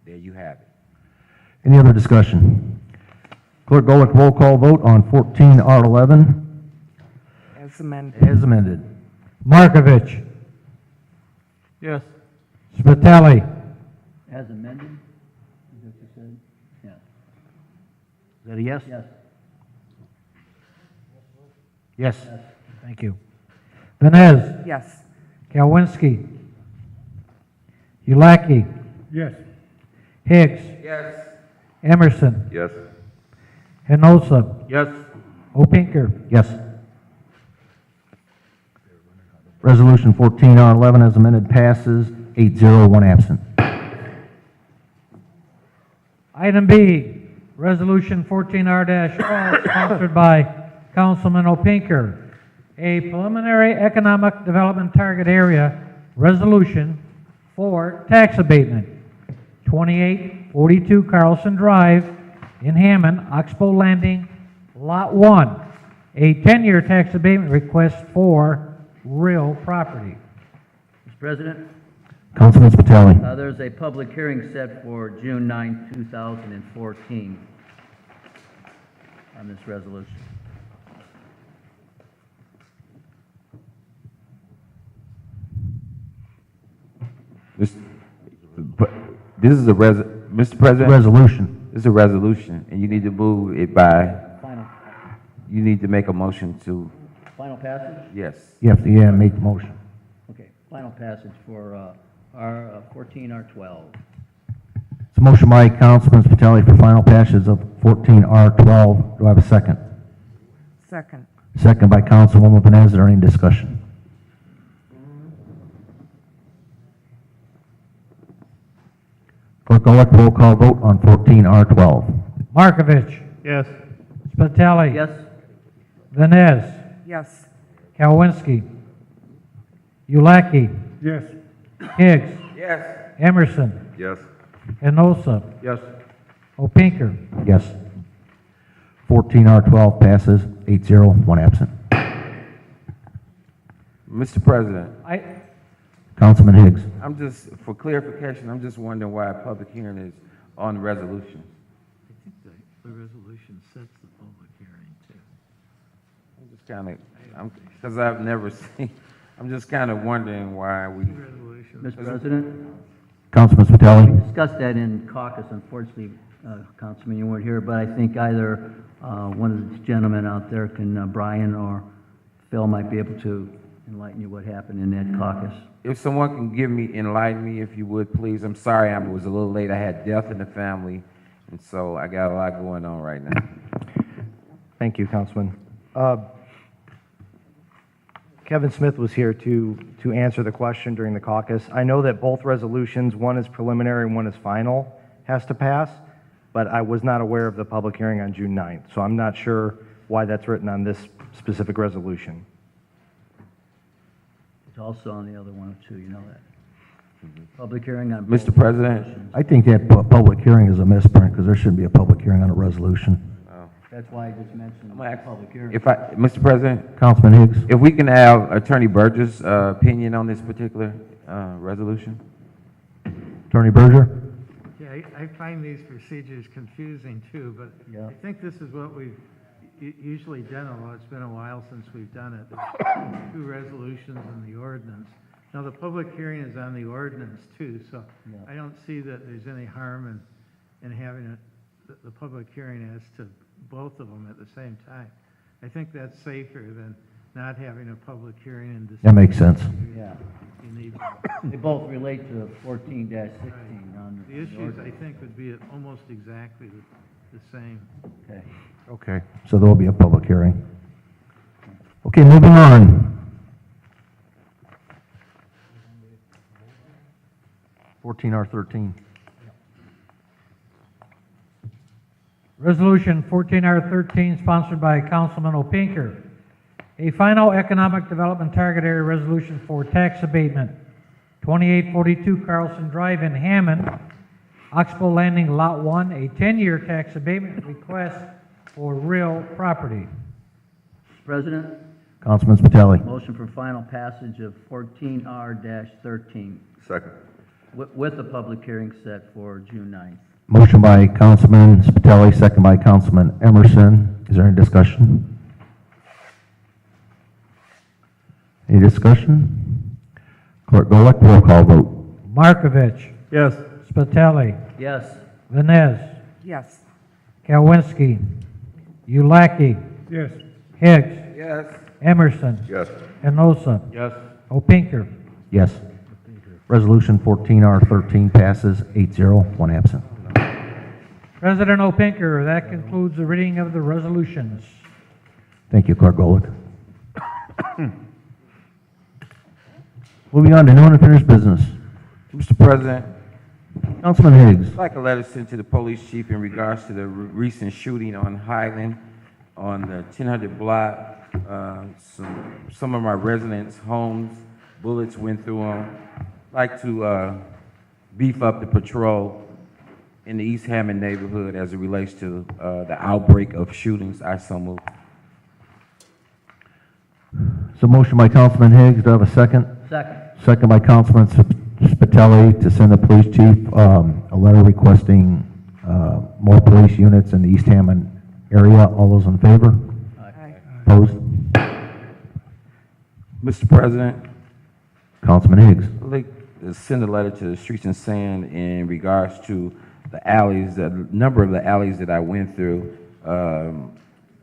There you have it. Any other discussion? Clerk Golick, roll call vote on 14R11 As amended. as amended. Markovich. Yes. Spitali. As amended, is that what you said? Yeah. Is that a yes? Yes. Yes. Thank you. Vines. Yes. Kalwinski. Ulaki. Yes. Higgs. Yes. Emerson. Yes. Hinosa. Yes. Opinker. Yes. Resolution 14R11 as amended passes 8-0, one absent. Item B, Resolution 14R-12, sponsored by Councilman Opinker. A preliminary economic development target area resolution for tax abatement. 2842 Carlson Drive in Hammond, Oxbow Landing, Lot 1. A 10-year tax abatement request for real property. Mr. President, Councilman Spitali. there's a public hearing set for June 9, 2014 on this resolution. But this is Mr. President, Resolution. this is a resolution, and you need to move it by, Final, you need to make a motion to, final passage? yes. You have to, make the motion. Okay, final passage for R 14, R12. It's a motion by Councilman Spitali for final passage of 14R12. Do I have a second? Second. Second by Councilwoman Vines. Is there any discussion? Clerk Golick, roll call vote on 14R12. Markovich. Yes. Spitali. Yes? Vines. Yes. Kalwinski. Ulaki. Yes. Higgs. Yes. Emerson. Yes. Enosa. Yes. Opinker. Yes. 14R12 passes 8-0, one absent. Mr. President, Councilman Higgs. I'm just, for clarification, I'm just wondering why a public hearing is on the resolution. I think the resolution sets the public hearing too. I'm just kind of, because I've never seen, I'm just kind of wondering why we, Resolution. Mr. President, Councilman Spitali. discussed that in caucus. Unfortunately, Councilman, you weren't here, but I think either one of the gentlemen out there can, Brian or Phil might be able to enlighten you what happened in that caucus. if someone can enlighten me, if you would, please. I'm sorry, I was a little late. I had death in the family, and so I got a lot going on right now. Thank you, Councilman. Kevin Smith was here to answer the question during the caucus. I know that both resolutions, one is preliminary and one is final, has to pass, but I was not aware of the public hearing on June 9th, so I'm not sure why that's written on this specific resolution. It's also on the other one too, you know that. Public hearing on both Mr. President? resolutions. I think that public hearing is a misprint, because there shouldn't be a public hearing on a resolution. That's why I just mentioned I'm gonna ask- public hearing. Mr. President, Councilman Higgs? if we can have Attorney Burgess' opinion on this particular resolution? Attorney Berger? Yeah, I find these procedures confusing too, but Yeah. I think this is what we've usually done, although it's been a while since we've done it. There's two resolutions and the ordinance. Now, the public hearing is on the ordinance too, so Yeah. I don't see that there's any harm in having the public hearing as to both of them at the same time. I think that's safer than not having a public hearing and That makes sense. Yeah, You need, they both relate to 14-16 on the issues, I think, would be almost exactly the same. Okay. Okay, so there will be a public hearing. Okay, moving on. 14R13. Resolution 14R13, sponsored by Councilman Opinker. A final economic development target area resolution for tax abatement, 2842 Carlson Drive in Hammond, Oxbow Landing Lot 1, a 10-year tax abatement request for real property. Mr. President, Councilman Spitali. motion for final passage of 14R-13 Second. with a public hearing set for June 9th. Motion by Councilman Spitali, second by Councilman Emerson. Is there any discussion? Any discussion? Clerk Golick, roll call vote. Markovich. Yes. Spitali. Yes. Vines. Yes. Kalwinski. Ulaki. Yes. Higgs. Yes. Emerson. Yes. Enosa. Yes. Opinker. Yes. Resolution 14R13 passes 8-0, one absent. President Opinker, that concludes the reading of the resolutions. Thank you, Clerk Golick. Moving on to new and unfinished business. Mr. President, Councilman Higgs. I'd like a letter sent to the police chief in regards to the recent shooting on Highland on the 1000 block. Some of my residents' homes, bullets went through them. I'd like to beef up the patrol in the East Hammond neighborhood as it relates to the outbreak of shootings. I so move. So motion by Councilman Higgs, do I have a second? Second. Second by Councilman Spitali to send the police chief a letter requesting more police units in the East Hammond area. All those in favor? Aye. Opposed? Mr. President, Councilman Higgs. I'd like to send a letter to the Streets and Sand in regards to the alleys, the number of the alleys that I went through,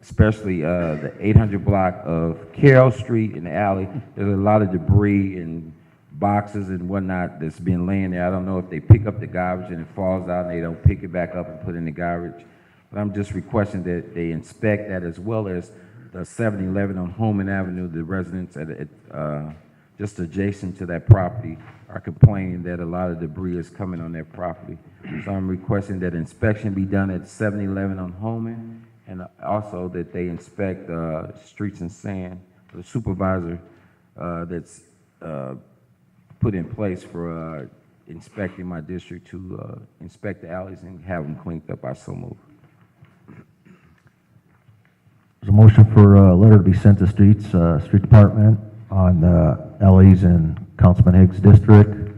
especially the 800 block of Carroll Street in the alley. There's a lot of debris and boxes and whatnot that's been laying there. I don't know if they pick up the garbage and it falls out and they don't pick it back up and put it in the garbage. But I'm just requesting that they inspect that, as well as the 7-Eleven on Holman Avenue. The residents at just adjacent to that property are complaining that a lot of debris is coming on their property. So I'm requesting that inspection be done at 7-Eleven on Holman, and also that they inspect Streets and Sand, the supervisor that's put in place for inspecting my district to inspect the alleys and have them cleaned up. I so move. There's a motion for a letter to be sent to Street Department on alleys in Councilman Higgs' district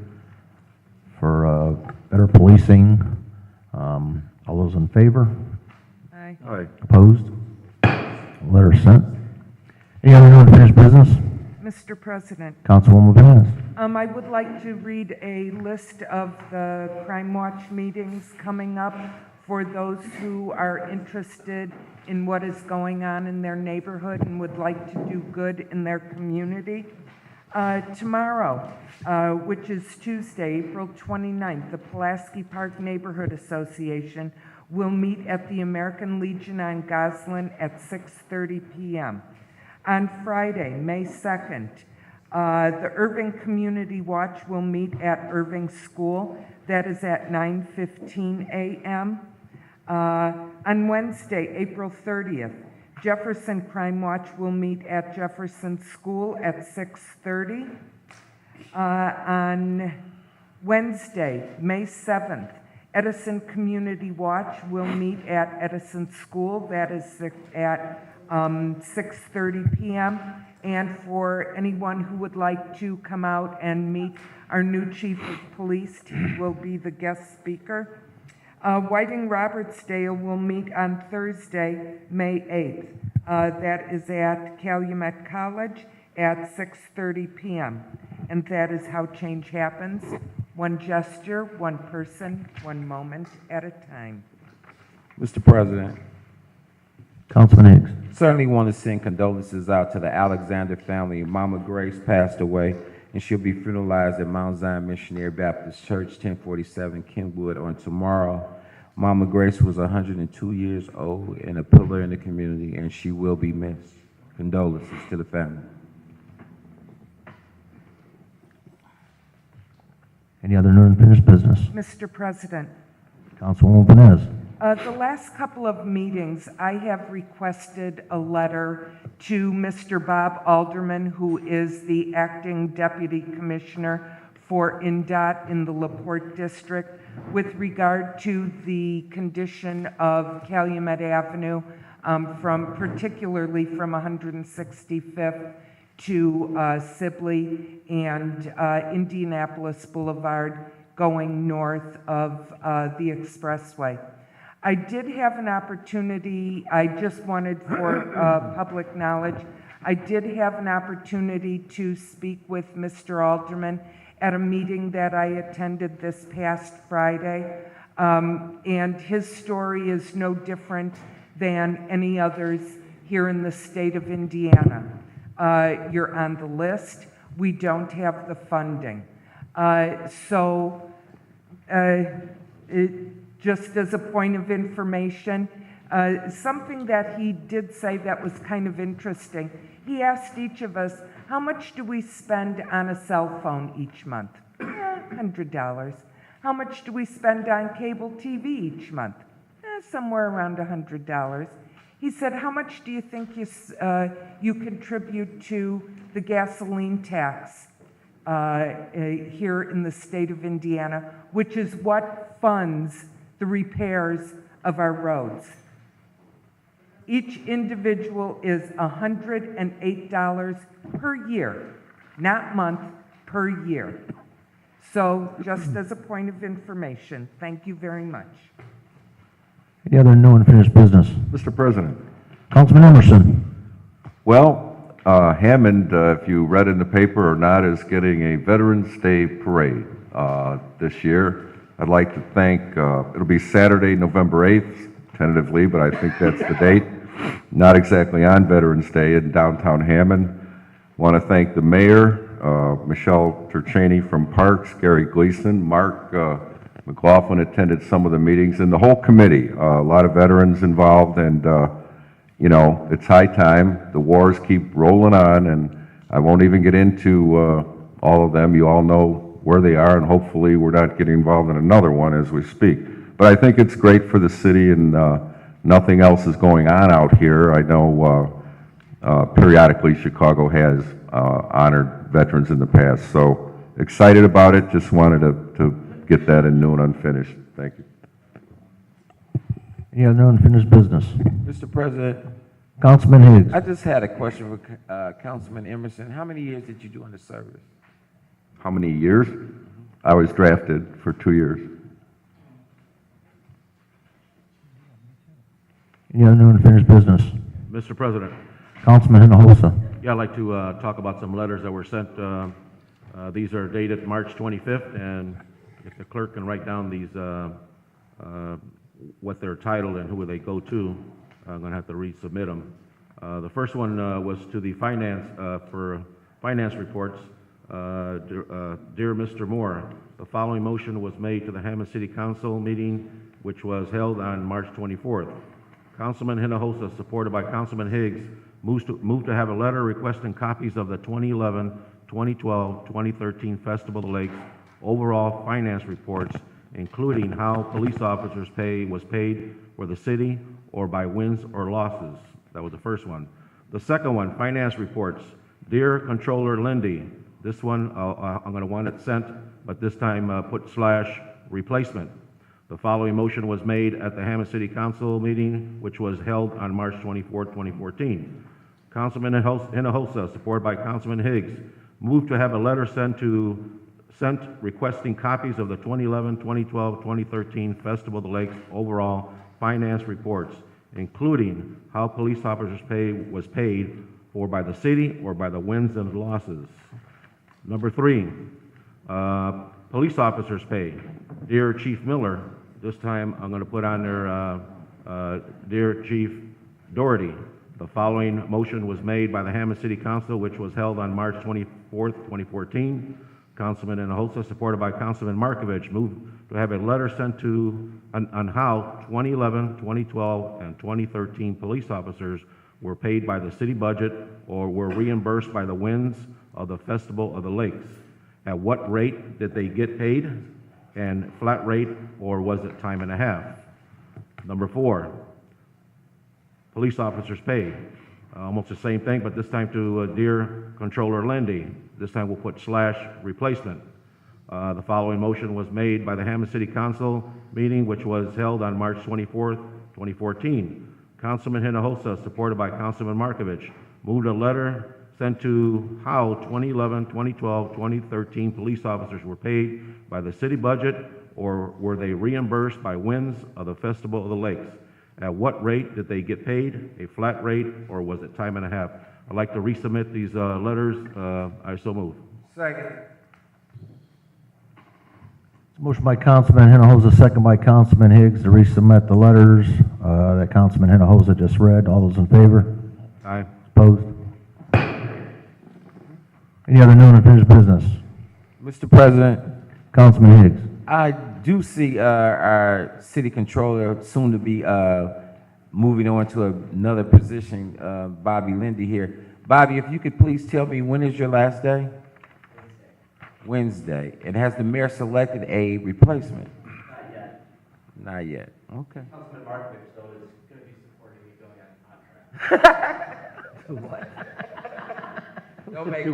for better policing. All those in favor? Aye. Aye. Opposed? Letter sent. Any other new unfinished business? Mr. President, Councilwoman Vines. I would like to read a list of the Crime Watch meetings coming up for those who are interested in what is going on in their neighborhood and would like to do good in their community. Tomorrow, which is Tuesday, April 29th, the Pulaski Park Neighborhood Association will meet at the American Legion on Goslin at 6:30 p.m. On Friday, May 2nd, the Irving Community Watch will meet at Irving School. That is at 9:15 a.m. On Wednesday, April 30th, Jefferson Crime Watch will meet at Jefferson School at 6:30. On Wednesday, May 7th, Edison Community Watch will meet at Edison School. That is at 6:30 p.m. And for anyone who would like to come out and meet our new chief of police, he will be the guest speaker. Whiting Robertsdale will meet on Thursday, May 8th. That is at Calumet College at 6:30 p.m. And that is how change happens. One gesture, one person, one moment at a time. Mr. President, Councilman Higgs. certainly want to send condolences out to the Alexander family. Mama Grace passed away, and she'll be funeralized at Mount Zion Missionary Baptist Church, 1047 Kenwood on tomorrow. Mama Grace was 102 years old and a pillar in the community, and she will be missed. Condolences to the family. Any other new unfinished business? Mr. President, Councilwoman Vines. the last couple of meetings, I have requested a letter to Mr. Bob Alderman, who is the acting deputy commissioner for INDOT in the LaPorte district, with regard to the condition of Calumet Avenue, particularly from 165th to Sibley and Indianapolis Boulevard going north of the expressway. I did have an opportunity, I just wanted for public knowledge, I did have an opportunity to speak with Mr. Alderman at a meeting that I attended this past Friday, and his story is no different than any others here in the state of Indiana. You're on the list. We don't have the funding. Just as a point of information, something that he did say that was kind of interesting, he asked each of us, how much do we spend on a cell phone each month? $100. How much do we spend on cable TV each month? Somewhere around $100. He said, how much do you think you contribute to the gasoline tax here in the state of Indiana, which is what funds the repairs of our roads? Each individual is $108 per year, not month, per year. So just as a point of information, thank you very much. Any other new unfinished business? Mr. President, Councilman Emerson. well, Hammond, if you read in the paper or not, is getting a Veterans Day parade this year. I'd like to thank, it'll be Saturday, November 8th, tentatively, but I think that's the date. Not exactly on Veterans Day in downtown Hammond. Want to thank the mayor, Michelle Turchaney from Parks, Gary Gleason, Mark McLaughlin attended some of the meetings, and the whole committee. A lot of veterans involved, and you know, it's high time. The wars keep rolling on, and I won't even get into all of them. You all know where they are, and hopefully we're not getting involved in another one as we speak. But I think it's great for the city, and nothing else is going on out here. I know periodically Chicago has honored veterans in the past, so excited about it. Just wanted to get that in new and unfinished. Thank you. Any other new unfinished business? Mr. President, Councilman Higgs. I just had a question for Councilman Emerson. How many years did you do in the service? How many years? I was drafted for 2 years. Any other new unfinished business? Mr. President, Councilman Hinojosa. yeah, I'd like to talk about some letters that were sent. These are dated March 25th, and if the clerk can write down these, what they're titled and who they go to, I'm going to have to resubmit them. The first one was to the finance, for finance reports. Dear Mr. Moore, the following motion was made to the Hammond City Council meeting, which was held on March 24th. Councilman Hinojosa, supported by Councilman Higgs, moved to have a letter requesting copies of the 2011, 2012, 2013 Festival of the Lakes overall finance reports, including how police officers' pay was paid for the city or by wins or losses. That was the first one. The second one, finance reports. Dear Controller Lindy, this one I'm going to want it sent, but this time put / replacement. The following motion was made at the Hammond City Council meeting, which was held on March 24, 2014. Councilman Hinojosa, supported by Councilman Higgs, moved to have a letter sent requesting copies of the 2011, 2012, 2013 Festival of the Lakes overall finance reports, including how police officers' pay was paid for by the city or by the wins and losses. Number 3, police officers' pay. Dear Chief Miller, this time I'm going to put on there, Dear Chief Doherty. The following motion was made by the Hammond City Council, which was held on March 24th, 2014. Councilman Hinojosa, supported by Councilman Markovich, moved to have a letter sent on how 2011, 2012, and 2013 police officers were paid by the city budget or were reimbursed by the wins of the Festival of the Lakes. At what rate did they get paid? And flat rate, or was it time and a half? Number 4, police officers' pay. Almost the same thing, but this time to Dear Controller Lindy. This time we'll put / replacement. The following motion was made by the Hammond City Council meeting, which was held on March 24th, 2014. Councilman Hinojosa, supported by Councilman Markovich, moved a letter sent to how 2011, 2012, 2013 police officers were paid by the city budget, or were they reimbursed by wins of the Festival of the Lakes? At what rate did they get paid? A flat rate, or was it time and a half? I'd like to resubmit these letters. I so move. Second. Motion by Councilman Hinojosa, second by Councilman Higgs to resubmit the letters that Councilman Hinojosa just read. All those in favor? Aye. Opposed? Any other new and unfinished business? Mr. President, Councilman Higgs. I do see our city controller soon to be moving on to another position, Bobby Lindy here. Bobby, if you could please tell me, when is your last day? Wednesday. And has the mayor selected a replacement? Not yet. Not yet. Okay. Councilman Markovich, though, is going to be supporting me going on contract. To what? Don't make me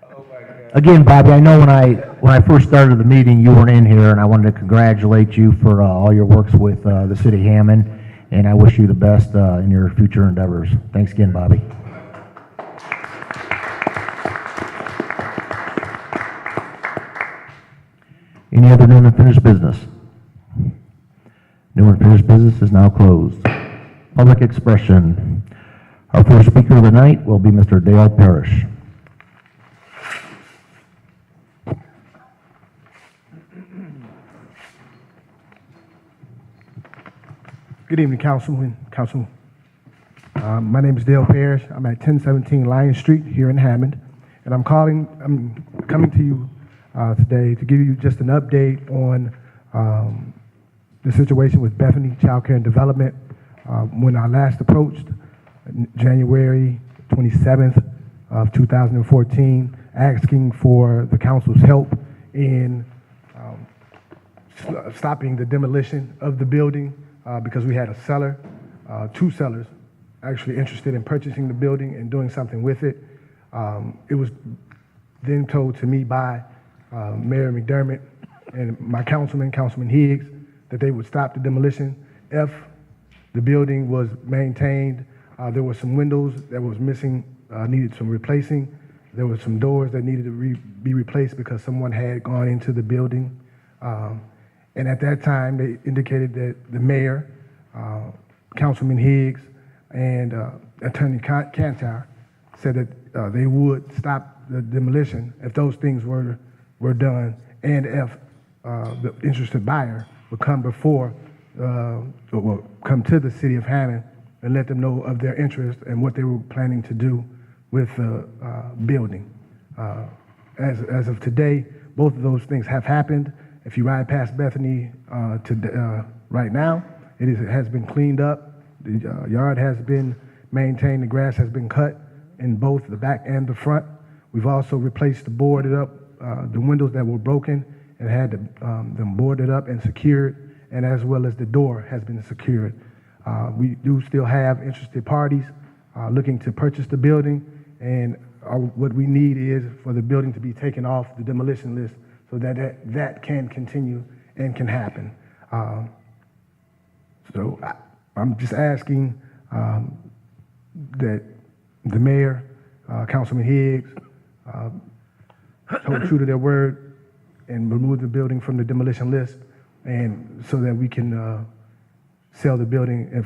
Oh my God. Again, Bobby, I know when I first started the meeting, you weren't in here, and I wanted to congratulate you for all your works with the city of Hammond, and I wish you the best in your future endeavors. Thanks again, Bobby. Any other new and unfinished business? New and unfinished business is now closed. Public expression. Our first speaker of the night will be Mr. Dale Parrish. Good evening, Councilman. My name is Dale Parrish. I'm at 1017 Lion Street here in Hammond, and I'm coming to you today to give you just an update on the situation with Bethany Child Care and Development. When I last approached, January 27th of 2014, asking for the council's help in stopping the demolition of the building because we had a seller, 2 sellers, actually interested in purchasing the building and doing something with it. It was then told to me by Mayor McDermott and my Councilman Higgs, that they would stop the demolition if the building was maintained. There were some windows that was missing, needed some replacing. There were some doors that needed to be replaced because someone had gone into the building. And at that time, they indicated that the mayor, Councilman Higgs, and Attorney Cantor said that they would stop the demolition if those things were done, and if the interested buyer would come before, come to the city of Hammond and let them know of their interest and what they were planning to do with the building. As of today, both of those things have happened. If you ride past Bethany right now, it has been cleaned up. The yard has been maintained. The grass has been cut in both the back and the front. We've also replaced the boarded up, the windows that were broken, and had them boarded up and secured, and as well as the door has been secured. We do still have interested parties looking to purchase the building, and what we need is for the building to be taken off the demolition list so that can continue and can happen. So I'm just asking that the mayor, Councilman Higgs, hold true to their word and remove the building from the demolition list, and so that we can sell the building and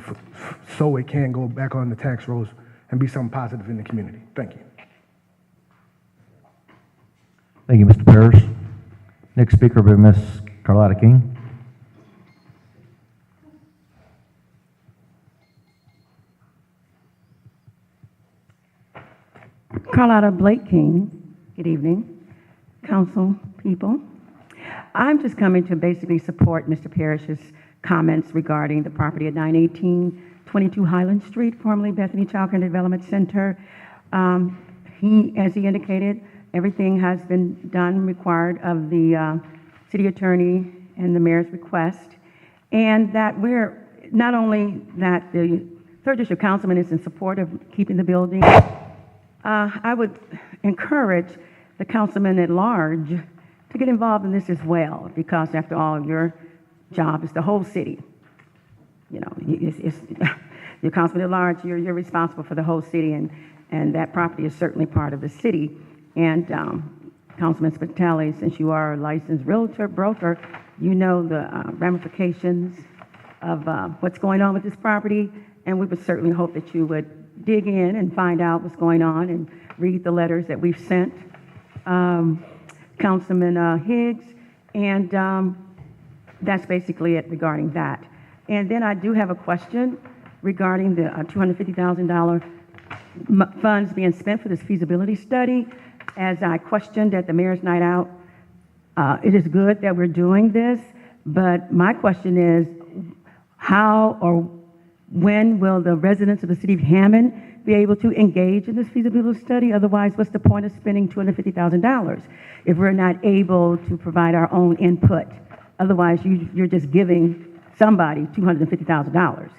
so it can go back on the tax rolls and be something positive in the community. Thank you. Thank you, Mr. Parrish. Next speaker will be Ms. Carlotta King. Carlotta Blake King, good evening, council people. I'm just coming to basically support Mr. Parrish's comments regarding the property at 918-22 Highland Street, formerly Bethany Child Care Development Center. As he indicated, everything has been done required of the city attorney and the mayor's request, and that we're, not only that the 3rd District Councilman is in support of keeping the building, I would encourage the councilman at large to get involved in this as well, because after all, your job is the whole city. You know, your councilman at large, you're responsible for the whole city, and that property is certainly part of the city. And Councilman Spitali, since you are a licensed realtor, broker, you know the ramifications of what's going on with this property, and we would certainly hope that you would dig in and find out what's going on and read the letters that we've sent Councilman Higgs, and that's basically it regarding that. And then I do have a question regarding the $250,000 funds being spent for this feasibility study. As I questioned at the Mayor's Night Out, it is good that we're doing this, but my question is, how or when will the residents of the city of Hammond be able to engage in this feasibility study? Otherwise, what's the point of spending $250,000 if we're not able to provide our own input? Otherwise, you're just giving somebody $250,000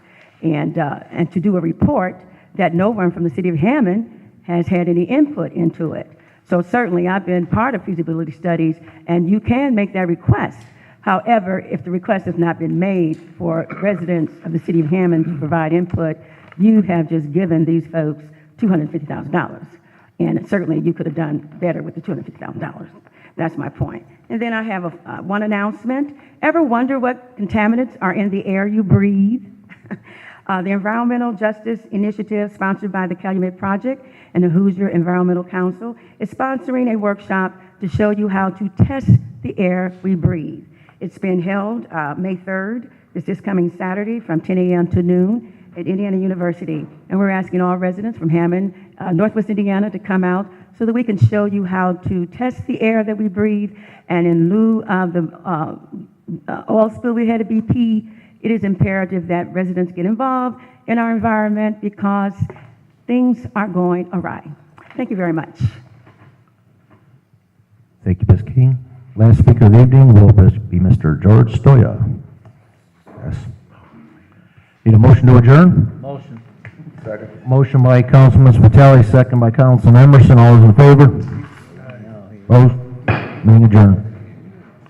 and to do a report that no one from the city of Hammond has had any input into it. So certainly, I've been part of feasibility studies, and you can make that request. However, if the request has not been made for residents of the city of Hammond to provide input, you have just given these folks $250,000. And certainly, you could have done better with the $250,000. That's my point. And then I have one announcement. Ever wonder what contaminants are in the air you breathe? The Environmental Justice Initiative, sponsored by the Calumet Project and the Hoosier Environmental Council, is sponsoring a workshop to show you how to test the air we breathe. It's been held May 3rd, this coming Saturday, from 10 a.m. to noon at Indiana University. And we're asking all residents from Hammond, Northwest Indiana, to come out so that we can show you how to test the air that we breathe. And in lieu of the oil spill we had at BP, it is imperative that residents get involved in our environment because things are going awry. Thank you very much. Thank you, Ms. King. Last speaker of the evening will be Mr. George Stoya. Yes. Need a motion to adjourn? Motion. Second. Motion by Councilman Spitali, second by Councilman Emerson. All those in favor? Opposed? Meeting adjourned.